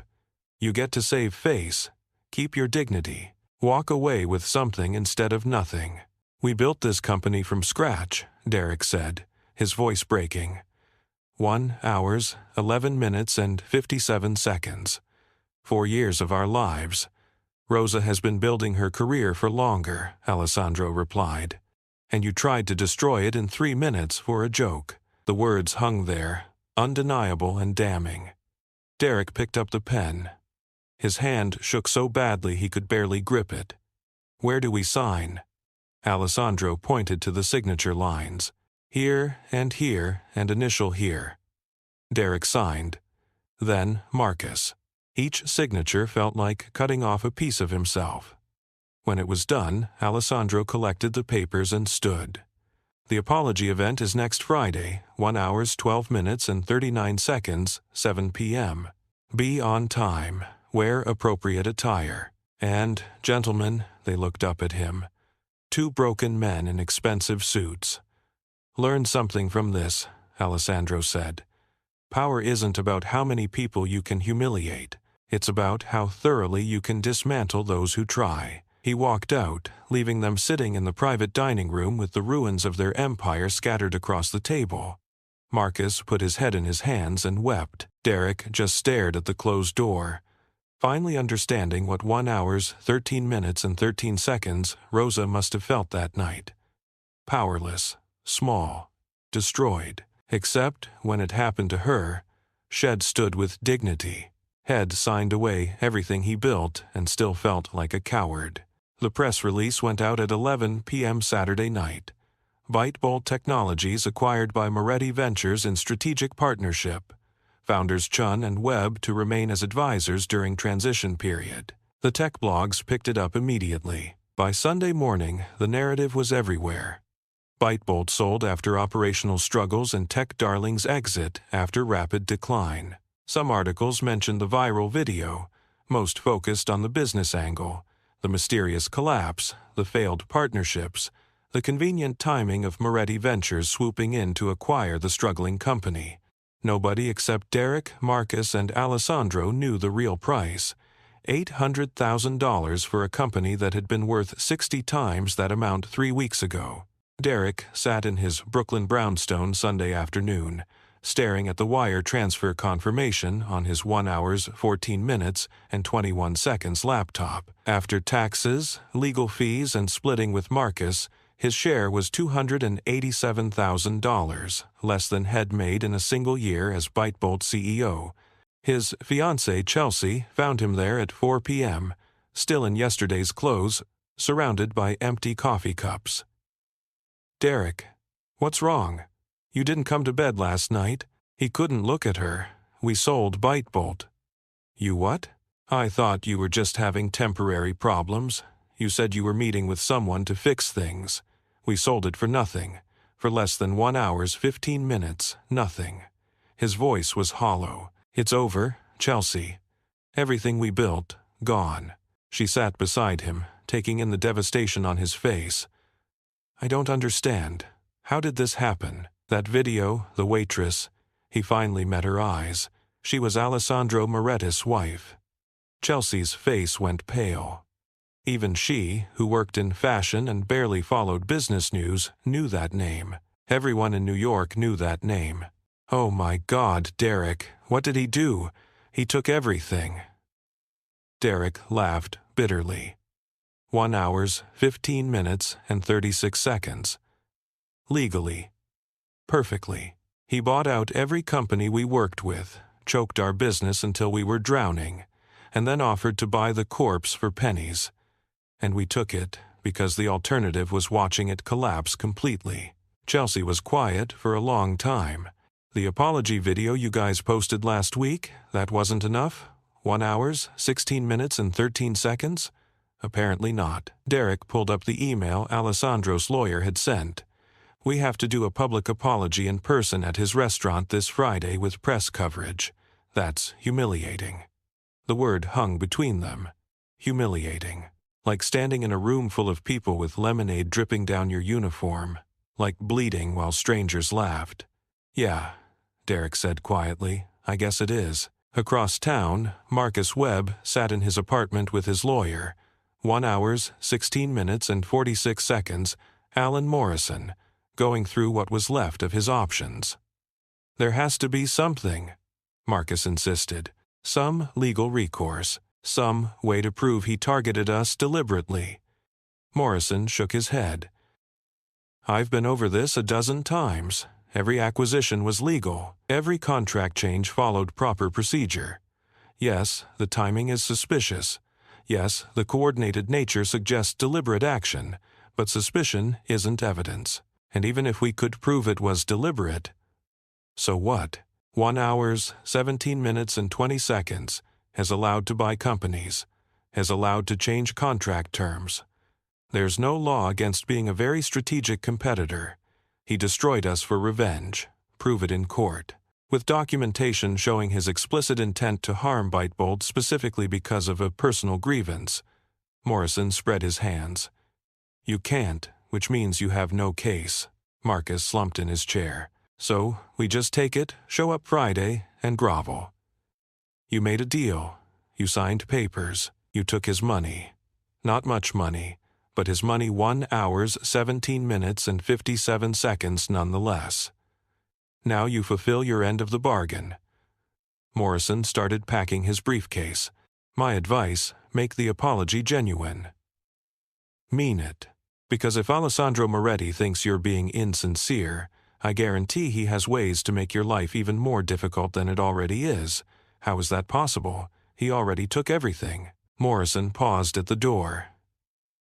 You get to save face, keep your dignity, walk away with something instead of nothing. We built this company from scratch," Derek said, his voice breaking. 1 hour, 11 minutes, and 57 seconds. 4 years of our lives. "Rosa has been building her career for longer," Alessandro replied. "And you tried to destroy it in 3 minutes for a joke." The words hung there, undeniable and damning. Derek picked up the pen. His hand shook so badly he could barely grip it. "Where do we sign?" Alessandro pointed to the signature lines. "Here, and initial here." Derek signed. Then Marcus. Each signature felt like cutting off a piece of himself. When it was done, Alessandro collected the papers and stood. "The apology event is next Friday, 1 hour, 12 minutes, and 39 seconds, 7 p.m. Be on time, wear appropriate attire. And, gentlemen," they looked up at him, 2 broken men in expensive suits. "Learn something from this," Alessandro said. "Power isn't about how many people you can humiliate. It's about how thoroughly you can dismantle those who try." He walked out, leaving them sitting in the private dining room with the ruins of their empire scattered across the table. Marcus put his head in his hands and wept. Derek just stared at the closed door, finally understanding what 1 hour, 13 minutes, and 13 seconds Rosa must have felt that night. Powerless, small, destroyed. Except when it happened to her, Shed stood with dignity. Had signed away everything he built and still felt like a coward. The press release went out at 11 p.m. Saturday night. BiteBolt Technologies acquired by Moretti Ventures in strategic partnership. Founders Chun and Webb to remain as advisors during transition period. The tech blogs picked it up immediately. By Sunday morning, the narrative was everywhere. BiteBolt sold after operational struggles and tech darling's exit after rapid decline. Some articles mentioned the viral video, most focused on the business angle, the mysterious collapse, the failed partnerships, The convenient timing of Moretti Ventures swooping in to acquire the struggling company. Nobody except Derek, Marcus, and Alessandro knew the real price. $800,000 for a company that had been worth 60 times that amount 3 weeks ago. Derek sat in his Brooklyn brownstone Sunday afternoon, staring at the wire transfer confirmation on his 1 hour, 14 minutes, and 21 seconds laptop. After taxes, legal fees, and splitting with Marcus, his share was $287,000, less than he'd made in a single year as ByteBolt CEO. His fiancée, Chelsea, found him there at 4 p.m., still in yesterday's clothes, surrounded by empty coffee cups. "Derek, what's wrong? You didn't come to bed last night?" He couldn't look at her. "We sold ByteBolt." "You what?" "I thought you were just having temporary problems. You said you were meeting with someone to fix things. We sold it for nothing. For less than 1 hour, 15 minutes, nothing." His voice was hollow. "It's over, Chelsea. Everything we built, gone." She sat beside him, taking in the devastation on his face. "I don't understand. How did this happen? That video, the waitress." He finally met her eyes. She was Alessandro Moretti's wife. Chelsea's face went pale. Even she, who worked in fashion and barely followed business news, knew that name. Everyone in New York knew that name. "Oh my God, Derek, what did he do? He took everything." Derek laughed bitterly. 1 hour, 15 minutes, and 36 seconds. Legally. Perfectly. He bought out every company we worked with, choked our business until we were drowning, and then offered to buy the corpse for pennies. And we took it because the alternative was watching it collapse completely. Chelsea was quiet for a long time. "The apology video you guys posted last week, that wasn't enough? 1 hour, 16 minutes, and 13 seconds? Apparently not." Derek pulled up the email Alessandro's lawyer had sent. "We have to do a public apology in person at his restaurant this Friday with press coverage. That's humiliating." The word hung between them. Humiliating. Like standing in a room full of people with lemonade dripping down your uniform. Like bleeding while strangers laughed. "Yeah," Derek said quietly, "I guess it is." Across town, Marcus Webb sat in his apartment with his lawyer. 1 hour, 16 minutes, and 46 seconds, Alan Morrison, going through what was left of his options. "There has to be something," Marcus insisted. "Some legal recourse. Some way to prove he targeted us deliberately." Morrison shook his head. "I've been over this a dozen times. Every acquisition was legal. Every contract change followed proper procedure. Yes, the timing is suspicious. Yes, the coordinated nature suggests deliberate action, but suspicion isn't evidence. And even if we could prove it was deliberate, so what? 1 hour, 17 minutes, and 20 seconds, has allowed to buy companies, has allowed to change contract terms. There's no law against being a very strategic competitor. He destroyed us for revenge. Prove it in court. With documentation showing his explicit intent to harm ByteBolt specifically because of a personal grievance. Morrison spread his hands. "You can't, which means you have no case." Marcus slumped in his chair. "So, we just take it, show up Friday, and grovel." "You made a deal. You signed papers. You took his money. Not much money, but his money 1 hour, 17 minutes, and 57 seconds nonetheless. Now you fulfill your end of the bargain." Morrison started packing his briefcase. "My advice, make the apology genuine. Mean it. Because if Alessandro Moretti thinks you're being insincere, I guarantee he has ways to make your life even more difficult than it already is. How is that possible? He already took everything." Morrison paused at the door.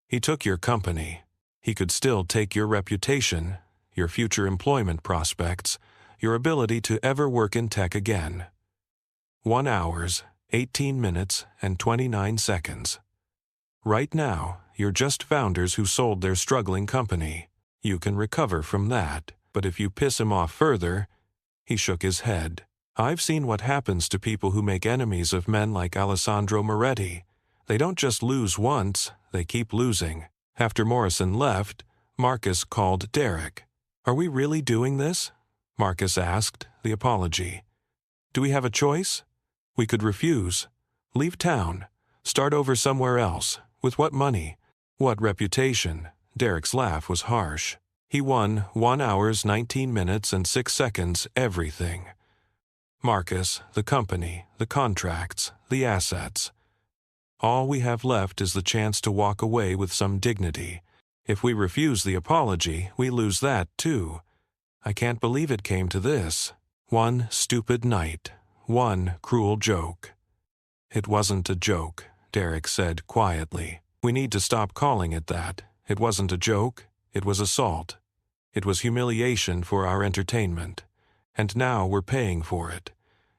"He took your company. He could still take your reputation, your future employment prospects, your ability to ever work in tech again. 1 hour, 18 minutes, and 29 seconds. Right now, you're just founders who sold their struggling company. You can recover from that, but if you piss him off further..." He shook his head. "I've seen what happens to people who make enemies of men like Alessandro Moretti. They don't just lose once, they keep losing." After Morrison left, Marcus called Derek. "Are we really doing this?" Marcus asked, the apology. "Do we have a choice? We could refuse. Leave town. Start over somewhere else. With what money? What reputation?" Derek's laugh was harsh. He won 1 hour, 19 minutes, and 6 seconds everything. Marcus, the company, the contracts, the assets. All we have left is the chance to walk away with some dignity. If we refuse the apology, we lose that too. I can't believe it came to this. One stupid night. One cruel joke. "It wasn't a joke," Derek said quietly. "We need to stop calling it that. It wasn't a joke. It was assault. It was humiliation for our entertainment. And now we're paying for it.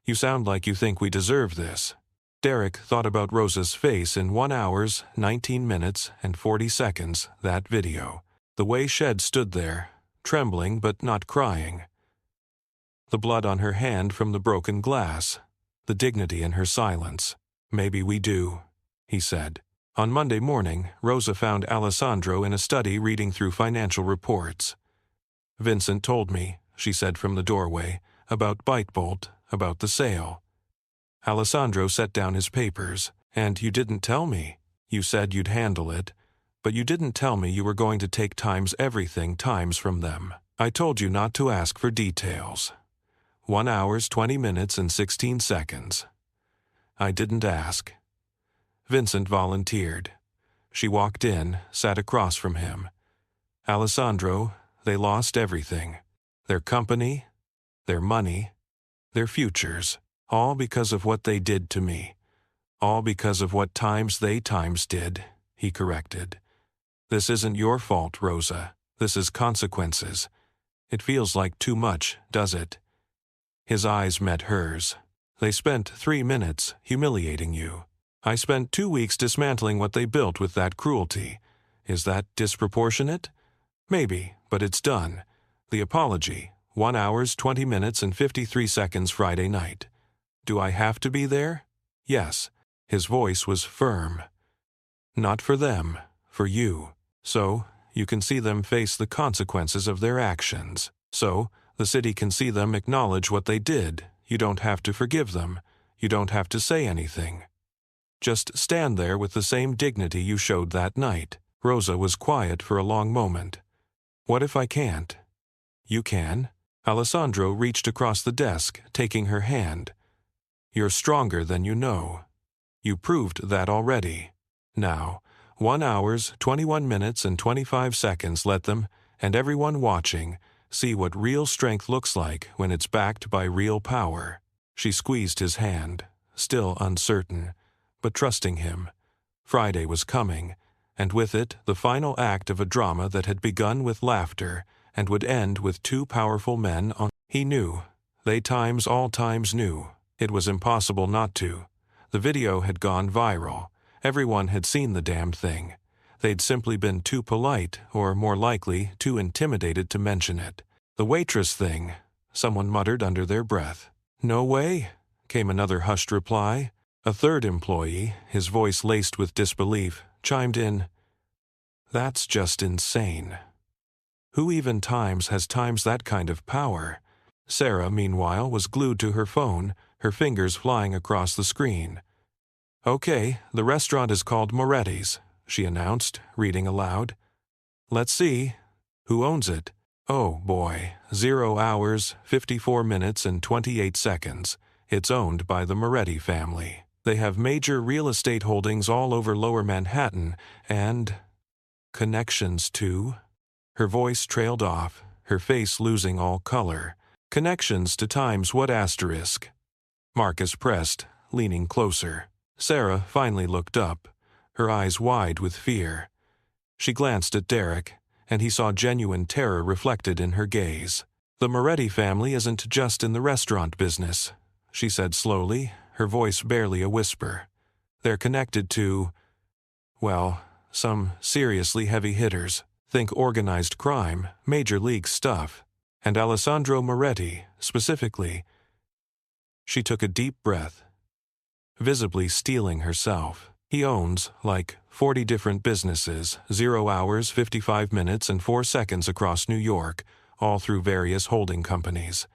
You sound like you think we deserve this." Derek thought about Rosa's face in 1 hour, 19 minutes, and 40 seconds, that video. The way Shed stood there, trembling but not crying. The blood on her hand from the broken glass. The dignity in her silence. "Maybe we do," he said. On Monday morning, Rosa found Alessandro in a study reading through financial reports. "Vincent told me," she said from the doorway, "about Bitebolt, about the sale." Alessandro set down his papers. "And you didn't tell me. You said you'd handle it, but you didn't tell me you were going to take times everything times from them. I told you not to ask for details. 1 hour, 20 minutes, and 16 seconds. I didn't ask." Vincent volunteered. She walked in, sat across from him. "Alessandro, they lost everything. Their company, their money, their futures. All because of what they did to me. All because of what they did," he corrected. "This isn't your fault, Rosa. This is consequences. It feels like too much, does it?" His eyes met hers. "They spent 3 minutes humiliating you. I spent 2 weeks dismantling what they built with that cruelty. Is that disproportionate? Maybe, but it's done. The apology, 1 hour, 20 minutes, and 53 seconds Friday night. Do I have to be there? Yes." His voice was firm. "Not for them, for you. So, you can see them face the consequences of their actions. So, the city can see them acknowledge what they did. You don't have to forgive them. You don't have to say anything. Just stand there with the same dignity you showed that night." Rosa was quiet for a long moment. "What if I can't?" "You can." Alessandro reached across the desk, taking her hand. "You're stronger than you know. You proved that already. Now, 1 hour, 21 minutes, and 25 seconds let them, and everyone watching, see what real strength looks like when it's backed by real power." She squeezed his hand, still uncertain, but trusting him. Friday was coming, and with it the final act of a drama that had begun with laughter and would end with 2 powerful men on. He knew. They all times knew. It was impossible not to. The video had gone viral. Everyone had seen the damn thing. They'd simply been too polite, or more likely, too intimidated to mention it. "The Waitress thing," someone muttered under their breath. "No way," came another hushed reply. A third employee, his voice laced with disbelief, chimed in, "That's just insane. Who even has that kind of power?" Sarah, meanwhile, was glued to her phone, her fingers flying across the screen. "Okay, the restaurant is called Moretti's," she announced, reading aloud. "Let's see. Who owns it? Oh, boy, 0 hours, 54 minutes, and 28 seconds. It's owned by the Moretti family. They have major real estate holdings all over Lower Manhattan and connections to." Her voice trailed off, her face losing all color. "Connections to times what asterisk?" Marcus pressed, leaning closer. Sarah finally looked up, her eyes wide with fear. She glanced at Derek, and he saw genuine terror reflected in her gaze. "The Moretti family isn't just in the restaurant business," she said slowly, her voice barely a whisper. "They're connected to, well, some seriously heavy hitters. Think organized crime, major league stuff. And Alessandro Moretti, specifically." She took a deep breath, visibly steeling herself. He owns, like, 40 different businesses, 0 hours, 55 minutes, and 4 seconds across New York, all through various holding companies.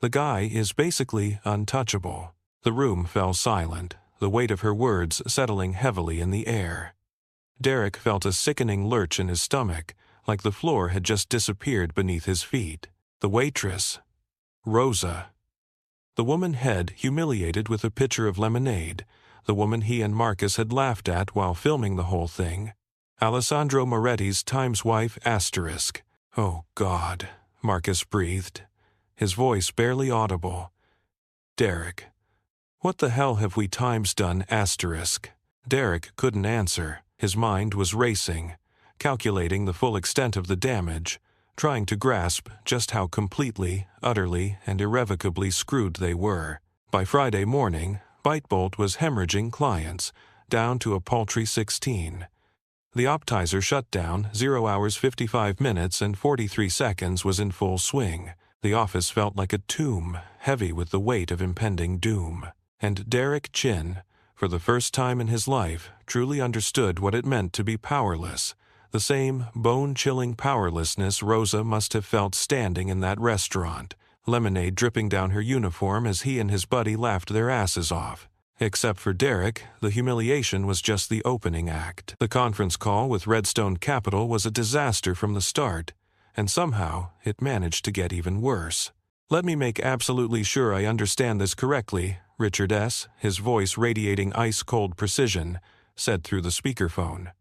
The guy is basically untouchable. The room fell silent, the weight of her words settling heavily in the air. Derek felt a sickening lurch in his stomach, like the floor had just disappeared beneath his feet. The waitress. Rosa. The woman head humiliated with a pitcher of lemonade, the woman he and Marcus had laughed at while filming the whole thing. Alessandro Moretti's Times wife asterisk. Oh, God, Marcus breathed, his voice barely audible. Derek. What the hell have we Times done asterisk? Derek couldn't answer. His mind was racing, calculating the full extent of the damage, trying to grasp just how completely, utterly, and irrevocably screwed they were. By Friday morning, Bitebolt was hemorrhaging clients, down to a paltry 16. The optizer shutdown, 0 hours 55 minutes and 43 seconds, was in full swing. The office felt like a tomb, heavy with the weight of impending doom. And Derek Chin, for the first time in his life, truly understood what it meant to be powerless. The same bone-chilling powerlessness Rosa must have felt standing in that restaurant, lemonade dripping down her uniform as he and his buddy laughed their asses off. Except for Derek, the humiliation was just the opening act. The conference call with Redstone Capital was a disaster from the start, and somehow it managed to get even worse. Let me make absolutely sure I understand this correctly, Richard S., his voice radiating ice-cold precision, said through the speakerphone.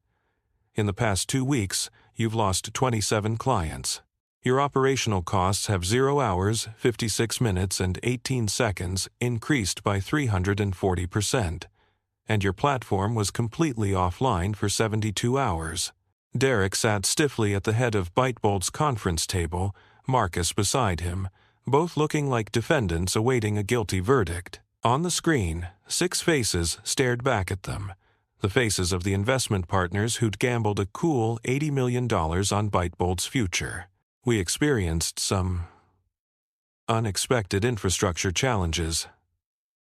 In the past 2 weeks, you've lost 27 clients. Your operational costs have 0 hours, 56 minutes, and 18 seconds increased by 340%, and your platform was completely offline for 72 hours. Derek sat stiffly at the head of Bitebolt's conference table, Marcus beside him, both looking like defendants awaiting a guilty verdict. On the screen, 6 faces stared back at them, the faces of the investment partners who'd gambled a cool $80 million on Bitebolt's future. We experienced some unexpected infrastructure challenges.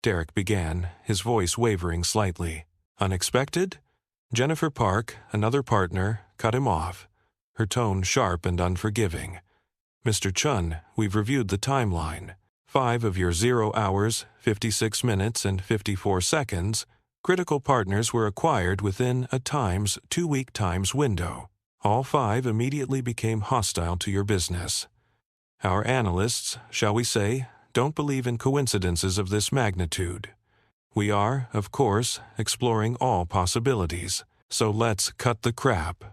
Derek began, his voice wavering slightly. Unexpected? Jennifer Park, another partner, cut him off, her tone sharp and unforgiving. Mr. Chun, we've reviewed the timeline. 5 of your 0 hours, 56 minutes, and 54 seconds, critical partners were acquired within a Times 2-week Times window. All 5 immediately became hostile to your business. Our analysts, shall we say, don't believe in coincidences of this magnitude. We are, of course, exploring all possibilities, so let's cut the crap.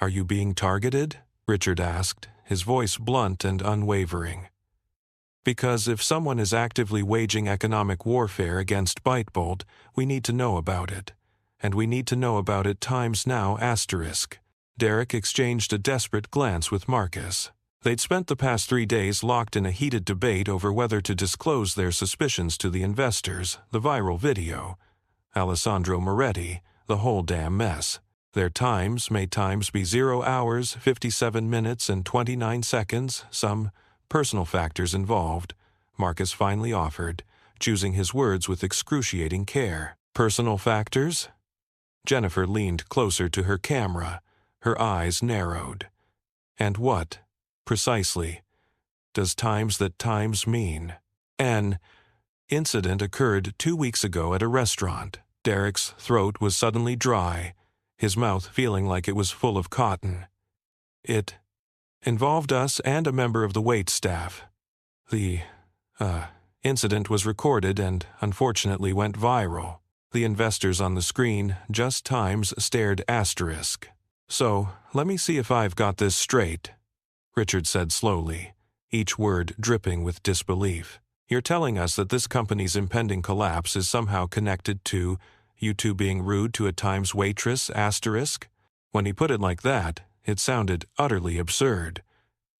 Are you being targeted? Richard asked, his voice blunt and unwavering. Because if someone is actively waging economic warfare against Bitebolt, we need to know about it. And we need to know about it Times now asterisk. Derek exchanged a desperate glance with Marcus. They'd spent the past 3 days locked in a heated debate over whether to disclose their suspicions to the investors, the viral video, Alessandro Moretti, the whole damn mess. Their times may times be 0 hours, 57 minutes, and 29 seconds, some personal factors involved, Marcus finally offered, choosing his words with excruciating care. Personal factors? Jennifer leaned closer to her camera, her eyes narrowed. And what, precisely, does times that times mean? An incident occurred 2 weeks ago at a restaurant. Derek's throat was suddenly dry, his mouth feeling like it was full of cotton. It involved us and a member of the wait staff. The incident was recorded and unfortunately went viral. The investors on the screen, just Times, stared asterisk. So, let me see if I've got this straight, Richard said slowly, each word dripping with disbelief. You're telling us that this company's impending collapse is somehow connected to you two being rude to a Times waitress asterisk? When he put it like that, it sounded utterly absurd.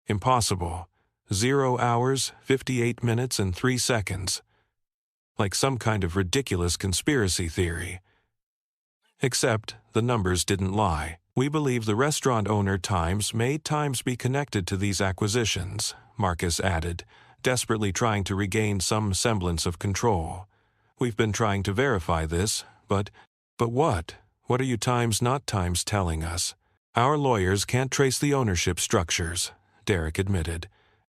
Impossible. 0 hours, 58 minutes, and 3 seconds. Like some kind of ridiculous conspiracy theory. Except the numbers didn't lie. We believe the restaurant owner Times made Times be connected to these acquisitions, Marcus added, desperately trying to regain some semblance of control. We've been trying to verify this, but But what? What are you times not times telling us? Our lawyers can't trace the ownership structures, Derek admitted.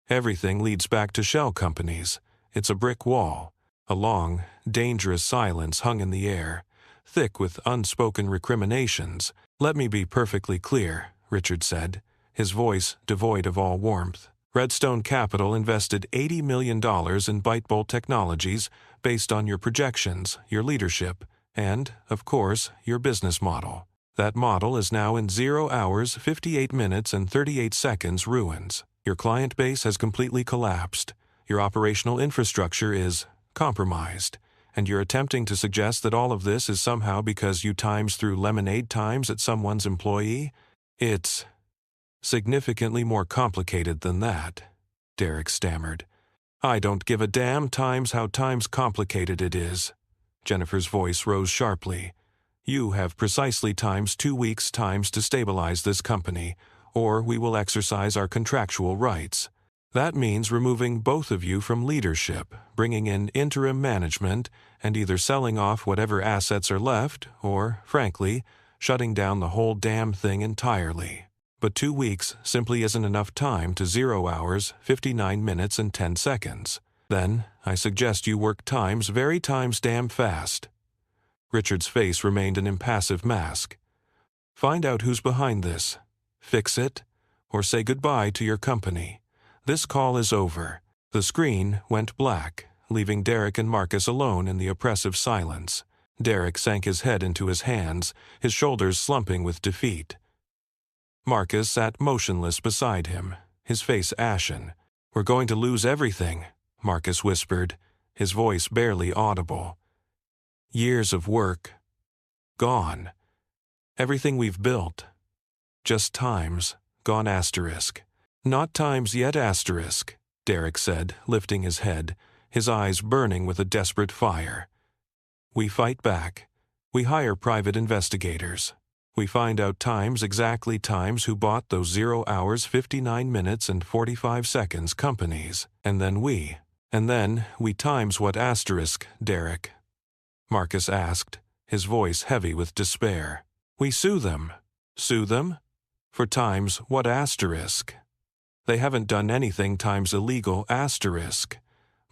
Everything leads back to shell companies. It's a brick wall. A long, dangerous silence hung in the air, thick with unspoken recriminations. Let me be perfectly clear, Richard said, his voice devoid of all warmth. Redstone Capital invested $80 million in BiteBolt Technologies based on your projections, your leadership, and, of course, your business model. That model is now in 0 hours, 58 minutes, and 38 seconds ruins. Your client base has completely collapsed. Your operational infrastructure is compromised. And you're attempting to suggest that all of this is somehow because you threw lemonade times at someone's employee? It's significantly more complicated than that, Derek stammered. I don't give a damn how complicated it is. Jennifer's voice rose sharply. You have precisely 2 weeks to stabilize this company, or we will exercise our contractual rights. That means removing both of you from leadership, bringing in interim management, and either selling off whatever assets are left, or, frankly, shutting down the whole damn thing entirely. But 2 weeks simply isn't enough time to 0 hours, 59 minutes, and 10 seconds. Then, I suggest you work very damn fast. Richard's face remained an impassive mask. Find out who's behind this. Fix it, or say goodbye to your company. This call is over. The screen went black, leaving Derek and Marcus alone in the oppressive silence. Derek sank his head into his hands, his shoulders slumping with defeat. Marcus sat motionless beside him, his face ashen. We're going to lose everything, Marcus whispered, his voice barely audible. Years of work. Gone. Everything we've built. Just times, gone asterisk. Not times yet asterisk, Derek said, lifting his head, his eyes burning with a desperate fire. We fight back. We hire private investigators. We find out exactly who bought those 0 hours, 59 minutes, and 45 seconds companies. And then we times what asterisk, Derek? Marcus asked, his voice heavy with despair. We sue them. Sue them? For what asterisk? They haven't done anything illegal asterisk.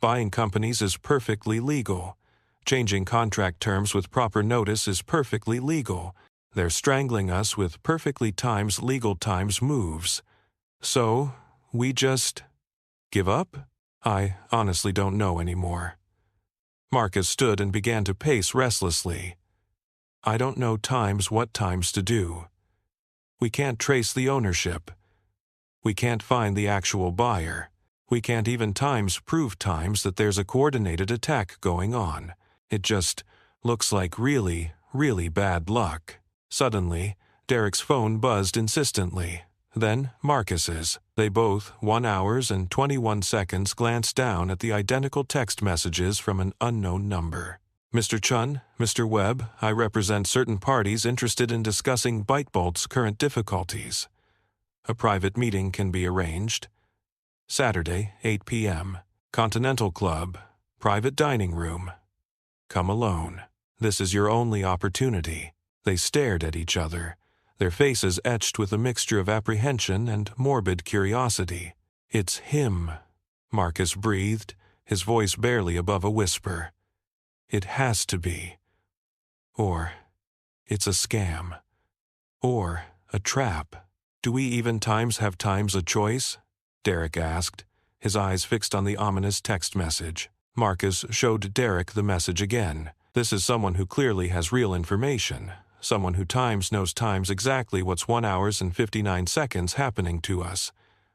Buying companies is perfectly legal. Changing contract terms with proper notice is perfectly legal. They're strangling us with perfectly legal moves. So, we just give up? I honestly don't know anymore. Marcus stood and began to pace restlessly. I don't know what to do. We can't trace the ownership. We can't find the actual buyer. We can't even prove that there's a coordinated attack going on. It just looks like really, really bad luck. Suddenly, Derek's phone buzzed insistently. Then Marcus's. They both, 1 hour and 21 seconds, glanced down at the identical text messages from an unknown number. Mr. Chun, Mr. Webb, I represent certain parties interested in discussing BiteBolt's current difficulties. A private meeting can be arranged. Saturday, 8 p.m. Continental Club, private dining room. Come alone. This is your only opportunity. They stared at each other, their faces etched with a mixture of apprehension and morbid curiosity. It's him, Marcus breathed, his voice barely above a whisper. It has to be. Or, it's a scam. Or, a trap. Do we even have a choice? Derek asked, his eyes fixed on the ominous text message. Marcus showed Derek the message again. This is someone who clearly has real information. Someone who knows exactly what's 1 hour and 59 seconds happening to us.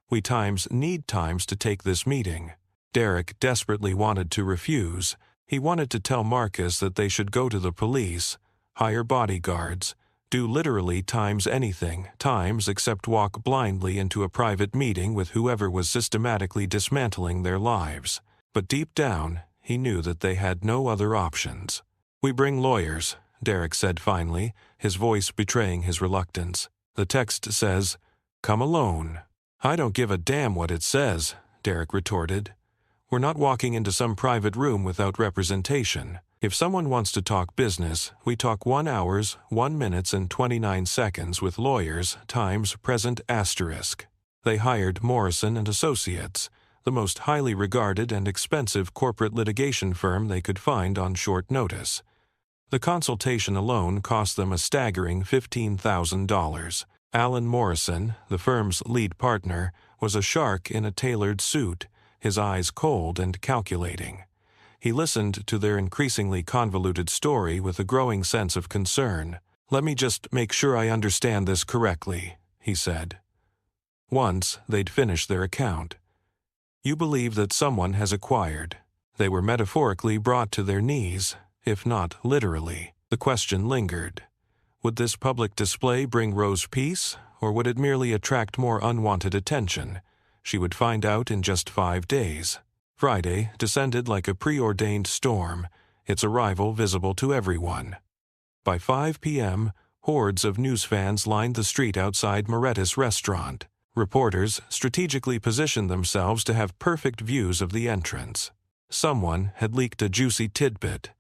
We need to take this meeting. Derek desperately wanted to refuse. He wanted to tell Marcus that they should go to the police, hire bodyguards, do literally anything, except walk blindly into a private meeting with whoever was systematically dismantling their lives. But deep down, he knew that they had no other options. We bring lawyers, Derek said finally, his voice betraying his reluctance. The text says, come alone. I don't give a damn what it says, Derek retorted. We're not walking into some private room without representation. If someone wants to talk business, we talk 1 hour, 1 minute and 29 seconds with lawyers times present asterisk. They hired Morrison and Associates, the most highly regarded and expensive corporate litigation firm they could find on short notice. The consultation alone cost them a staggering $15,000. Alan Morrison, the firm's lead partner, was a shark in a tailored suit, his eyes cold and calculating. He listened to their increasingly convoluted story with a growing sense of concern. "Let me just make sure I understand this correctly," he said. Once they'd finished their account. "You believe that someone has acquired." They were metaphorically brought to their knees, if not literally. The question lingered. Would this public display bring Rose peace, or would it merely attract more unwanted attention? She would find out in just 5 days. Friday descended like a preordained storm, its arrival visible to everyone. By 5 p.m., hordes of news fans lined the street outside Moretti's restaurant. Reporters strategically positioned themselves to have perfect views of the entrance. Someone had leaked a juicy tidbit.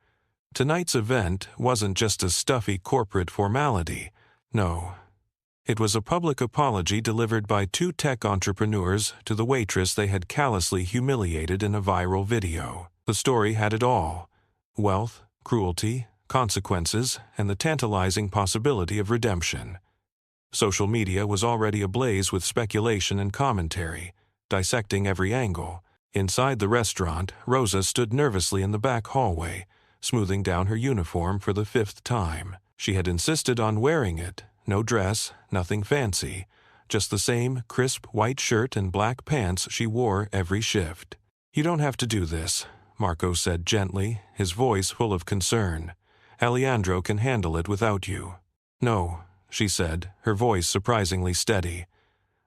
Tonight's event wasn't just a stuffy corporate formality. No. It was a public apology delivered by 2 tech entrepreneurs to the waitress they had callously humiliated in a viral video. The story had it all: wealth, cruelty, consequences, and the tantalizing possibility of redemption. Social media was already ablaze with speculation and commentary, dissecting every angle. Inside the restaurant, Rosa stood nervously in the back hallway, smoothing down her uniform for the 5th time. She had insisted on wearing it. No dress, nothing fancy, just the same crisp white shirt and black pants she wore every shift. "You don't have to do this," Marco said gently, his voice full of concern. "Alejandro can handle it without you." "No," she said, her voice surprisingly steady.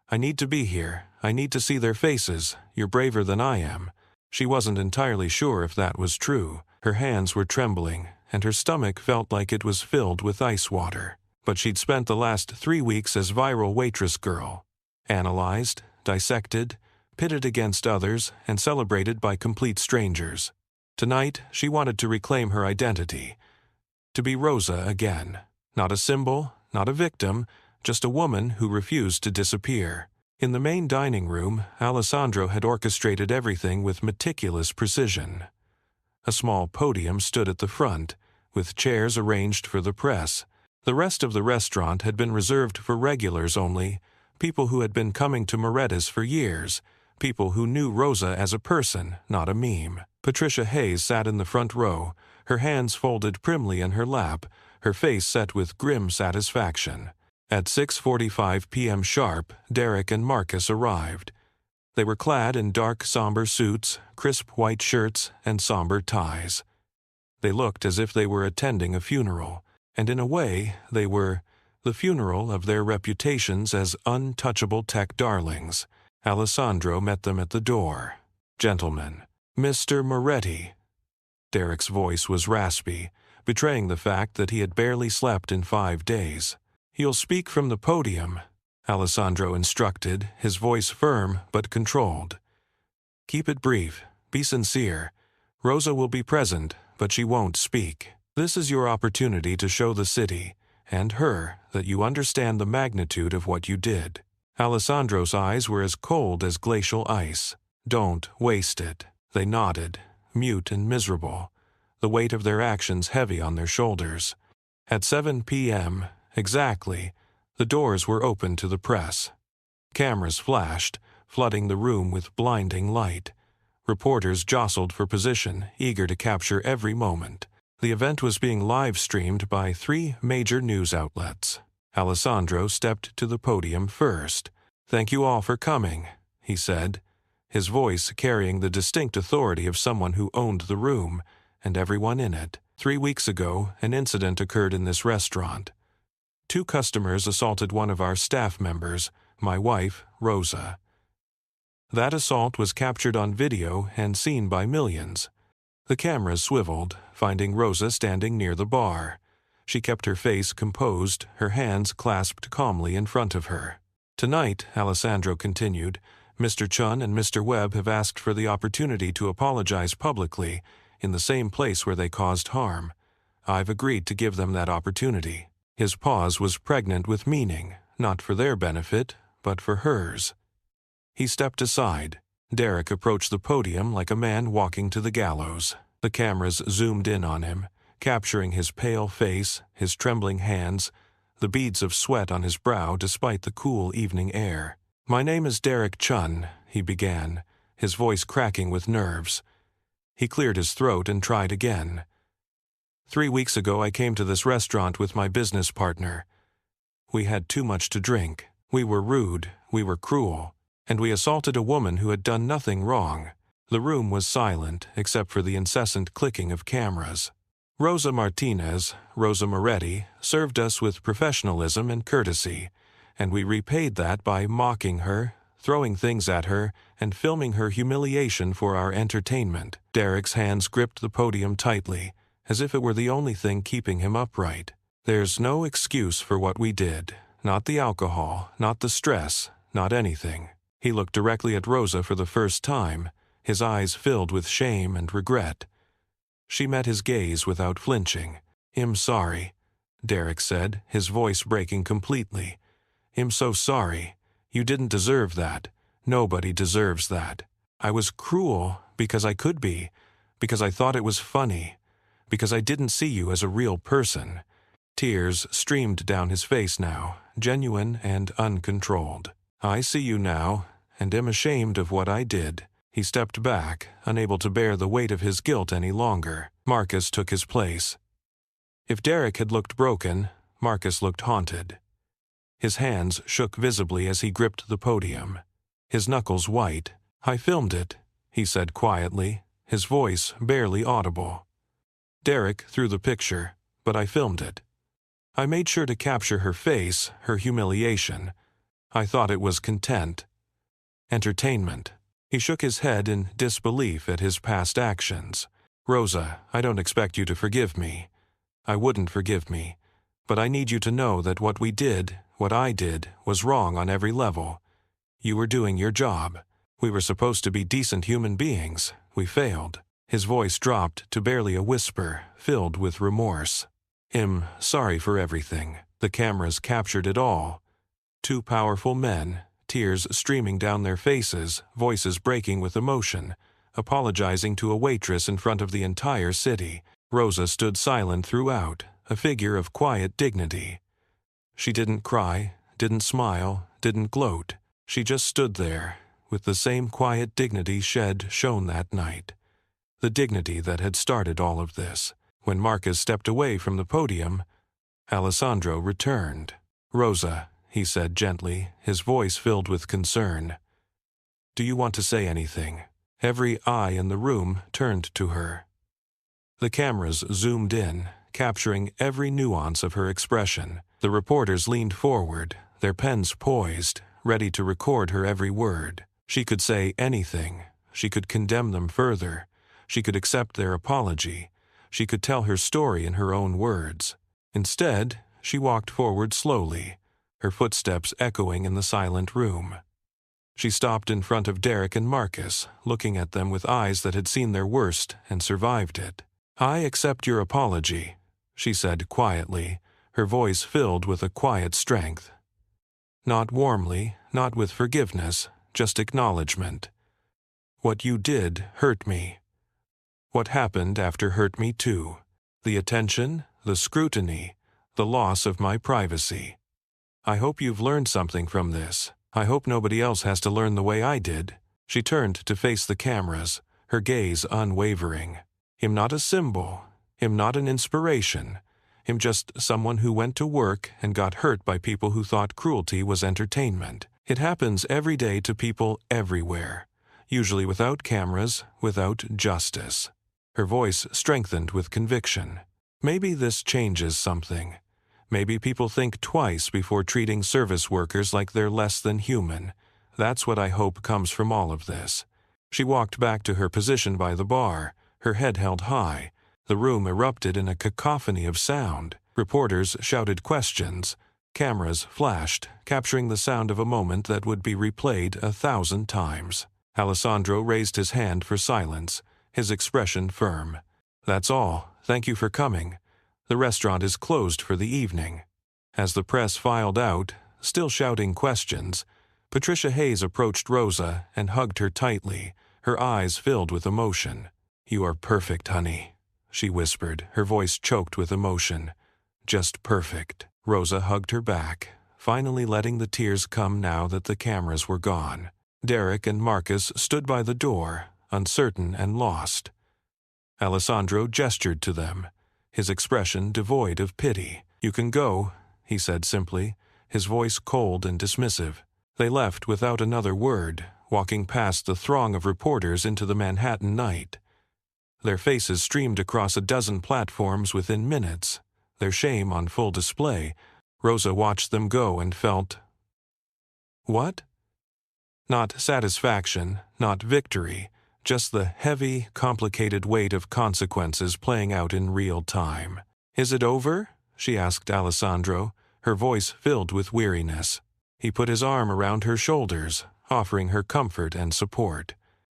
"I need to be here. I need to see their faces. You're braver than I am." She wasn't entirely sure if that was true. Her hands were trembling, and her stomach felt like it was filled with ice water. But she'd spent the last 3 weeks as viral waitress girl, analyzed, dissected, pitted against others, and celebrated by complete strangers. Tonight, she wanted to reclaim her identity, to be Rosa again. Not a symbol, not a victim, just a woman who refused to disappear. In the main dining room, Alessandro had orchestrated everything with meticulous precision. A small podium stood at the front, with chairs arranged for the press. The rest of the restaurant had been reserved for regulars only, people who had been coming to Moretti's for years, people who knew Rosa as a person, not a meme. Patricia Hayes sat in the front row, her hands folded primly in her lap, her face set with grim satisfaction. At 6:45 p.m. sharp, Derek and Marcus arrived. They were clad in dark, somber suits, crisp white shirts, and somber ties. They looked as if they were attending a funeral. And in a way, they were the funeral of their reputations as untouchable tech darlings. Alessandro met them at the door. "Gentlemen, Mr. Moretti." Derek's voice was raspy, betraying the fact that he had barely slept in 5 days. "You'll speak from the podium," Alessandro instructed, his voice firm but controlled. "Keep it brief. Be sincere. Rosa will be present, but she won't speak. This is your opportunity to show the city, and her, that you understand the magnitude of what you did." Alessandro's eyes were as cold as glacial ice. "Don't waste it." They nodded, mute and miserable, the weight of their actions heavy on their shoulders. At 7 p.m., exactly, the doors were opened to the press. Cameras flashed, flooding the room with blinding light. Reporters jostled for position, eager to capture every moment. The event was being live-streamed by 3 major news outlets. Alessandro stepped to the podium first. "Thank you all for coming," he said, his voice carrying the distinct authority of someone who owned the room and everyone in it. 3 weeks ago, an incident occurred in this restaurant. 2 customers assaulted one of our staff members, my wife, Rosa. That assault was captured on video and seen by millions. The cameras swiveled, finding Rosa standing near the bar. She kept her face composed, her hands clasped calmly in front of her. "Tonight," Alessandro continued, "Mr. Chun and Mr. Webb have asked for the opportunity to apologize publicly, in the same place where they caused harm. I've agreed to give them that opportunity." His pause was pregnant with meaning, not for their benefit, but for hers. He stepped aside. Derek approached the podium like a man walking to the gallows. The cameras zoomed in on him, capturing his pale face, his trembling hands, the beads of sweat on his brow despite the cool evening air. "My name is Derek Chun," he began, his voice cracking with nerves. He cleared his throat and tried again. "3 weeks ago I came to this restaurant with my business partner. We had too much to drink. We were rude, we were cruel, and we assaulted a woman who had done nothing wrong." The room was silent except for the incessant clicking of cameras. Rosa Martinez, Rosa Moretti, served us with professionalism and courtesy, and we repaid that by mocking her, throwing things at her, and filming her humiliation for our entertainment. Derek's hands gripped the podium tightly, as if it were the only thing keeping him upright. "There's no excuse for what we did. Not the alcohol, not the stress, not anything." He looked directly at Rosa for the first time, his eyes filled with shame and regret. She met his gaze without flinching. "I'm sorry," Derek said, his voice breaking completely. "I'm so sorry. You didn't deserve that. Nobody deserves that. I was cruel because I could be, because I thought it was funny, because I didn't see you as a real person." Tears streamed down his face now, genuine and uncontrolled. "I see you now, and am ashamed of what I did." He stepped back, unable to bear the weight of his guilt any longer. Marcus took his place. If Derek had looked broken, Marcus looked haunted. His hands shook visibly as he gripped the podium, his knuckles white. "I filmed it," he said quietly, his voice barely audible. "Derek threw the picture, but I filmed it. I made sure to capture her face, her humiliation. I thought it was content. Entertainment." He shook his head in disbelief at his past actions. "Rosa, I don't expect you to forgive me. I wouldn't forgive me. But I need you to know that what we did, what I did, was wrong on every level. You were doing your job. We were supposed to be decent human beings. We failed." His voice dropped to barely a whisper, filled with remorse. "I'm sorry for everything." The cameras captured it all. Two powerful men, tears streaming down their faces, voices breaking with emotion, apologizing to a waitress in front of the entire city. Rosa stood silent throughout, a figure of quiet dignity. She didn't cry, didn't smile, didn't gloat. She just stood there, with the same quiet dignity Shed shown that night. The dignity that had started all of this. When Marcus stepped away from the podium, Alessandro returned. "Rosa," he said gently, his voice filled with concern. "Do you want to say anything?" Every eye in the room turned to her. The cameras zoomed in, capturing every nuance of her expression. The reporters leaned forward, their pens poised, ready to record her every word. She could say anything. She could condemn them further. She could accept their apology. She could tell her story in her own words. Instead, she walked forward slowly, her footsteps echoing in the silent room. She stopped in front of Derek and Marcus, looking at them with eyes that had seen their worst and survived it. "I accept your apology," she said quietly, her voice filled with a quiet strength. Not warmly, not with forgiveness, just acknowledgement. What you did hurt me. What happened after hurt me too. The attention, the scrutiny, the loss of my privacy. I hope you've learned something from this. I hope nobody else has to learn the way I did." She turned to face the cameras, her gaze unwavering. "I'm not a symbol. I'm not an inspiration. I'm just someone who went to work and got hurt by people who thought cruelty was entertainment. It happens every day to people everywhere, usually without cameras, without justice." Her voice strengthened with conviction. "Maybe this changes something. Maybe people think twice before treating service workers like they're less than human. That's what I hope comes from all of this." She walked back to her position by the bar, her head held high. The room erupted in a cacophony of sound. Reporters shouted questions. Cameras flashed, capturing the sound of a moment that would be replayed 1,000 times. Alessandro raised his hand for silence, his expression firm. "That's all. Thank you for coming. The restaurant is closed for the evening." As the press filed out, still shouting questions, Patricia Hayes approached Rosa and hugged her tightly, her eyes filled with emotion. "You are perfect, honey," she whispered, her voice choked with emotion. "Just perfect." Rosa hugged her back, finally letting the tears come now that the cameras were gone. Derek and Marcus stood by the door, uncertain and lost. Alessandro gestured to them, his expression devoid of pity. "You can go," he said simply, his voice cold and dismissive. They left without another word, walking past the throng of reporters into the Manhattan night. Their faces streamed across a dozen platforms within minutes, their shame on full display. Rosa watched them go and felt... what? Not satisfaction, not victory, just the heavy, complicated weight of consequences playing out in real time. "Is it over?" she asked Alessandro, her voice filled with weariness. He put his arm around her shoulders, offering her comfort and support.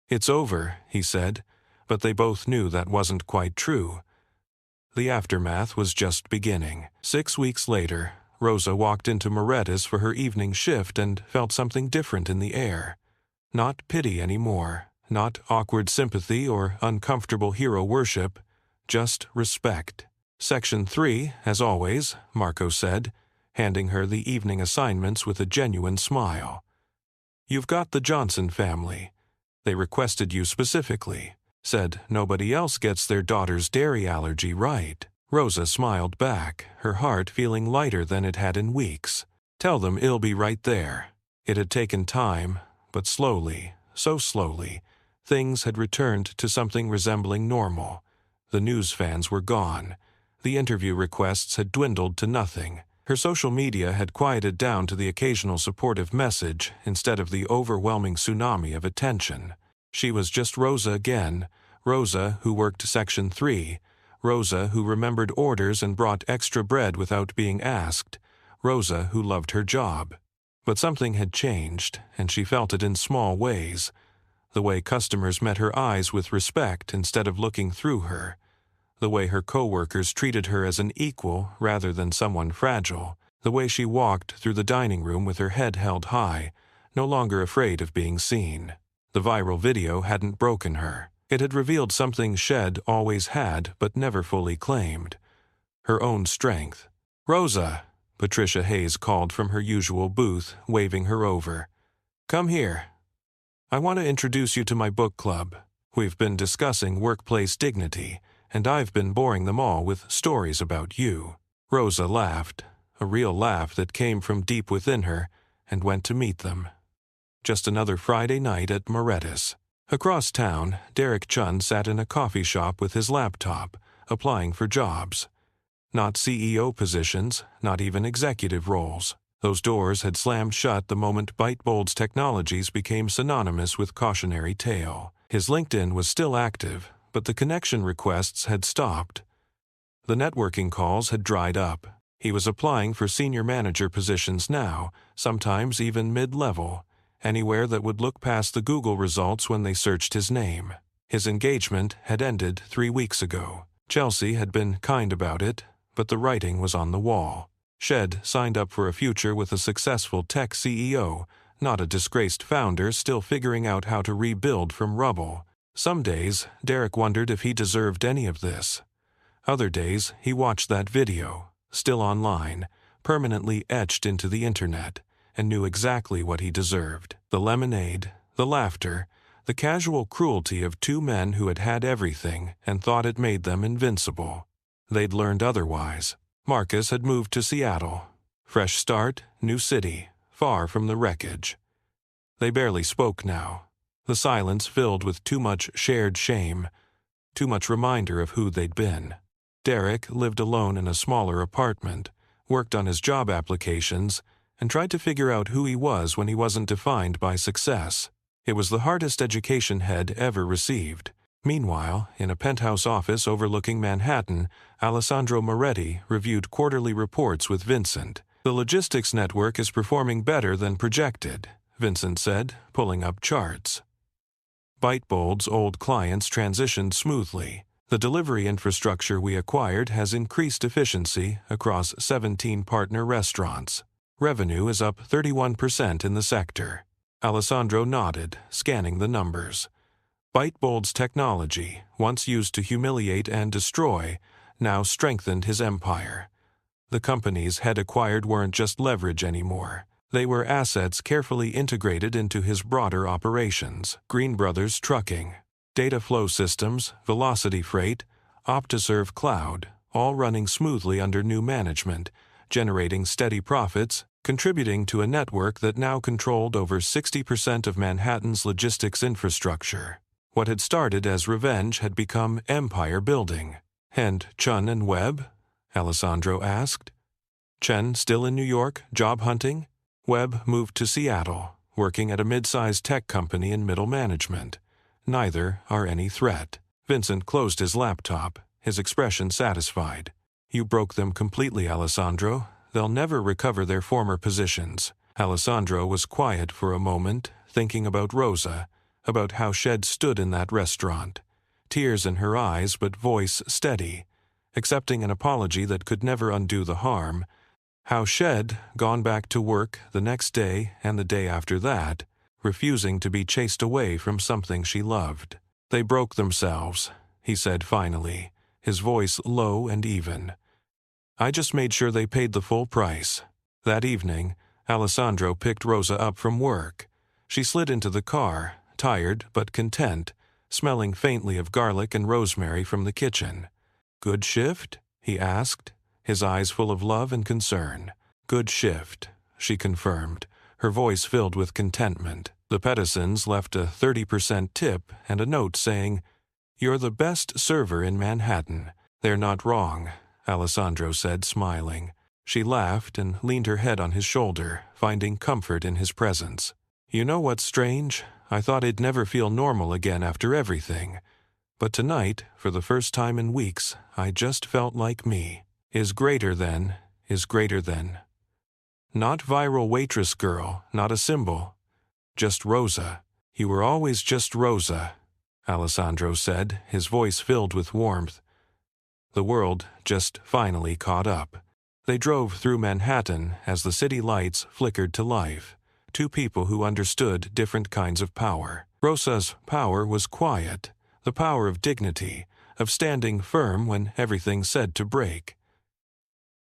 "It's over," he said, but they both knew that wasn't quite true. The aftermath was just beginning. 6 weeks later, Rosa walked into Moretti's for her evening shift and felt something different in the air. Not pity anymore, not awkward sympathy or uncomfortable hero worship, just respect. "Section 3, as always," Marco said, handing her the evening assignments with a genuine smile. "You've got the Johnson family. They requested you specifically. Said nobody else gets their daughter's dairy allergy right." Rosa smiled back, her heart feeling lighter than it had in weeks. "Tell them it'll be right there." It had taken time, but slowly, so slowly, things had returned to something resembling normal. The news fans were gone. The interview requests had dwindled to nothing. Her social media had quieted down to the occasional supportive message instead of the overwhelming tsunami of attention. She was just Rosa again, Rosa who worked Section 3, Rosa who remembered orders and brought extra bread without being asked, Rosa who loved her job. But something had changed, and she felt it in small ways. The way customers met her eyes with respect instead of looking through her. The way her co-workers treated her as an equal rather than someone fragile. The way she walked through the dining room with her head held high, no longer afraid of being seen. The viral video hadn't broken her. It had revealed something Shed always had but never fully claimed. Her own strength. "Rosa," Patricia Hayes called from her usual booth, waving her over. "Come here. I want to introduce you to my book club. We've been discussing workplace dignity, and I've been boring them all with stories about you." Rosa laughed, a real laugh that came from deep within her, and went to meet them. Just another Friday night at Moretti's. Across town, Derek Chun sat in a coffee shop with his laptop, applying for jobs. Not CEO positions, not even executive roles. Those doors had slammed shut the moment ByteBold's technologies became synonymous with cautionary tale. His LinkedIn was still active, but the connection requests had stopped. The networking calls had dried up. He was applying for senior manager positions now, sometimes even mid-level, anywhere that would look past the Google results when they searched his name. His engagement had ended 3 weeks ago. Chelsea had been kind about it, but the writing was on the wall. Shed signed up for a future with a successful tech CEO, not a disgraced founder still figuring out how to rebuild from rubble. Some days, Derek wondered if he deserved any of this. Other days, he watched that video, still online, permanently etched into the internet, and knew exactly what he deserved. The lemonade, the laughter, the casual cruelty of two men who had had everything and thought it made them invincible. They'd learned otherwise. Marcus had moved to Seattle. Fresh start, new city, far from the wreckage. They barely spoke now. The silence filled with too much shared shame, too much reminder of who they'd been. Derek lived alone in a smaller apartment, worked on his job applications, and tried to figure out who he was when he wasn't defined by success. It was the hardest education Head ever received. Meanwhile, in a penthouse office overlooking Manhattan, Alessandro Moretti reviewed quarterly reports with Vincent. "The logistics network is performing better than projected," Vincent said, pulling up charts. ByteBold's old clients transitioned smoothly. The delivery infrastructure we acquired has increased efficiency across 17 partner restaurants. Revenue is up 31% in the sector. Alessandro nodded, scanning the numbers. Bitebold's technology, once used to humiliate and destroy, now strengthened his empire. The companies Head acquired weren't just leverage anymore. They were assets carefully integrated into his broader operations. Green Brothers Trucking, Data Flow Systems, Velocity Freight, OptiServe Cloud, all running smoothly under new management, generating steady profits, contributing to a network that now controlled over 60% of Manhattan's logistics infrastructure. What had started as revenge had become empire building. And Chun and Webb? Alessandro asked. Chen still in New York, job hunting? Webb moved to Seattle, working at a mid-sized tech company in middle management. Neither are any threat. Vincent closed his laptop, his expression satisfied. You broke them completely, Alessandro. They'll never recover their former positions. Alessandro was quiet for a moment, thinking about Rosa, about how Shed stood in that restaurant. Tears in her eyes, but voice steady, accepting an apology that could never undo the harm. How Shed, gone back to work the next day and the day after that, refusing to be chased away from something she loved. They broke themselves, he said finally, his voice low and even. I just made sure they paid the full price. That evening, Alessandro picked Rosa up from work. She slid into the car, tired but content, smelling faintly of garlic and rosemary from the kitchen. Good shift? He asked, his eyes full of love and concern. Good shift, she confirmed, her voice filled with contentment. The Pettisons left a 30% tip and a note saying, You're the best server in Manhattan. They're not wrong, Alessandro said, smiling. She laughed and leaned her head on his shoulder, finding comfort in his presence. You know what's strange? I thought I'd never feel normal again after everything. But tonight, for the first time in weeks, I just felt like me. Is greater than. Not viral waitress girl, not a symbol. Just Rosa. You were always just Rosa, Alessandro said, his voice filled with warmth. The world just finally caught up. They drove through Manhattan as the city lights flickered to life. Two people who understood different kinds of power. Rosa's power was quiet, the power of dignity, of standing firm when everything said to break.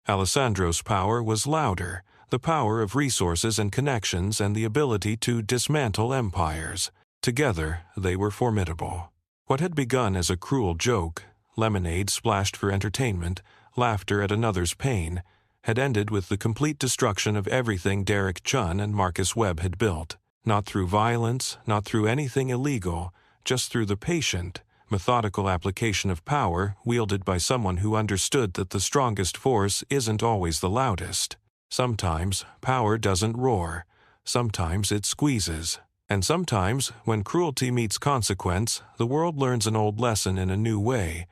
Alessandro's power was louder, the power of resources and connections and the ability to dismantle empires. Together, they were formidable. What had begun as a cruel joke, lemonade splashed for entertainment, laughter at another's pain, had ended with the complete destruction of everything Derek Chun and Marcus Webb had built. Not through violence, not through anything illegal, just through the patient, methodical application of power wielded by someone who understood that the strongest force isn't always the loudest. Sometimes power doesn't roar. Sometimes it squeezes. And sometimes, when cruelty meets consequence, the world learns an old lesson in a new way.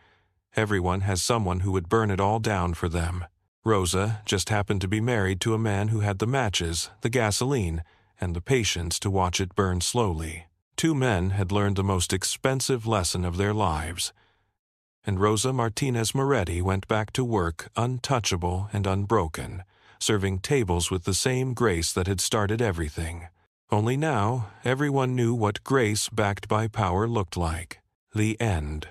Everyone has someone who would burn it all down for them. Rosa just happened to be married to a man who had the matches, the gasoline, and the patience to watch it burn slowly. Two men had learned the most expensive lesson of their lives. And Rosa Martinez Moretti went back to work untouchable and unbroken, serving tables with the same grace that had started everything. Only now, everyone knew what grace backed by power looked like. The end.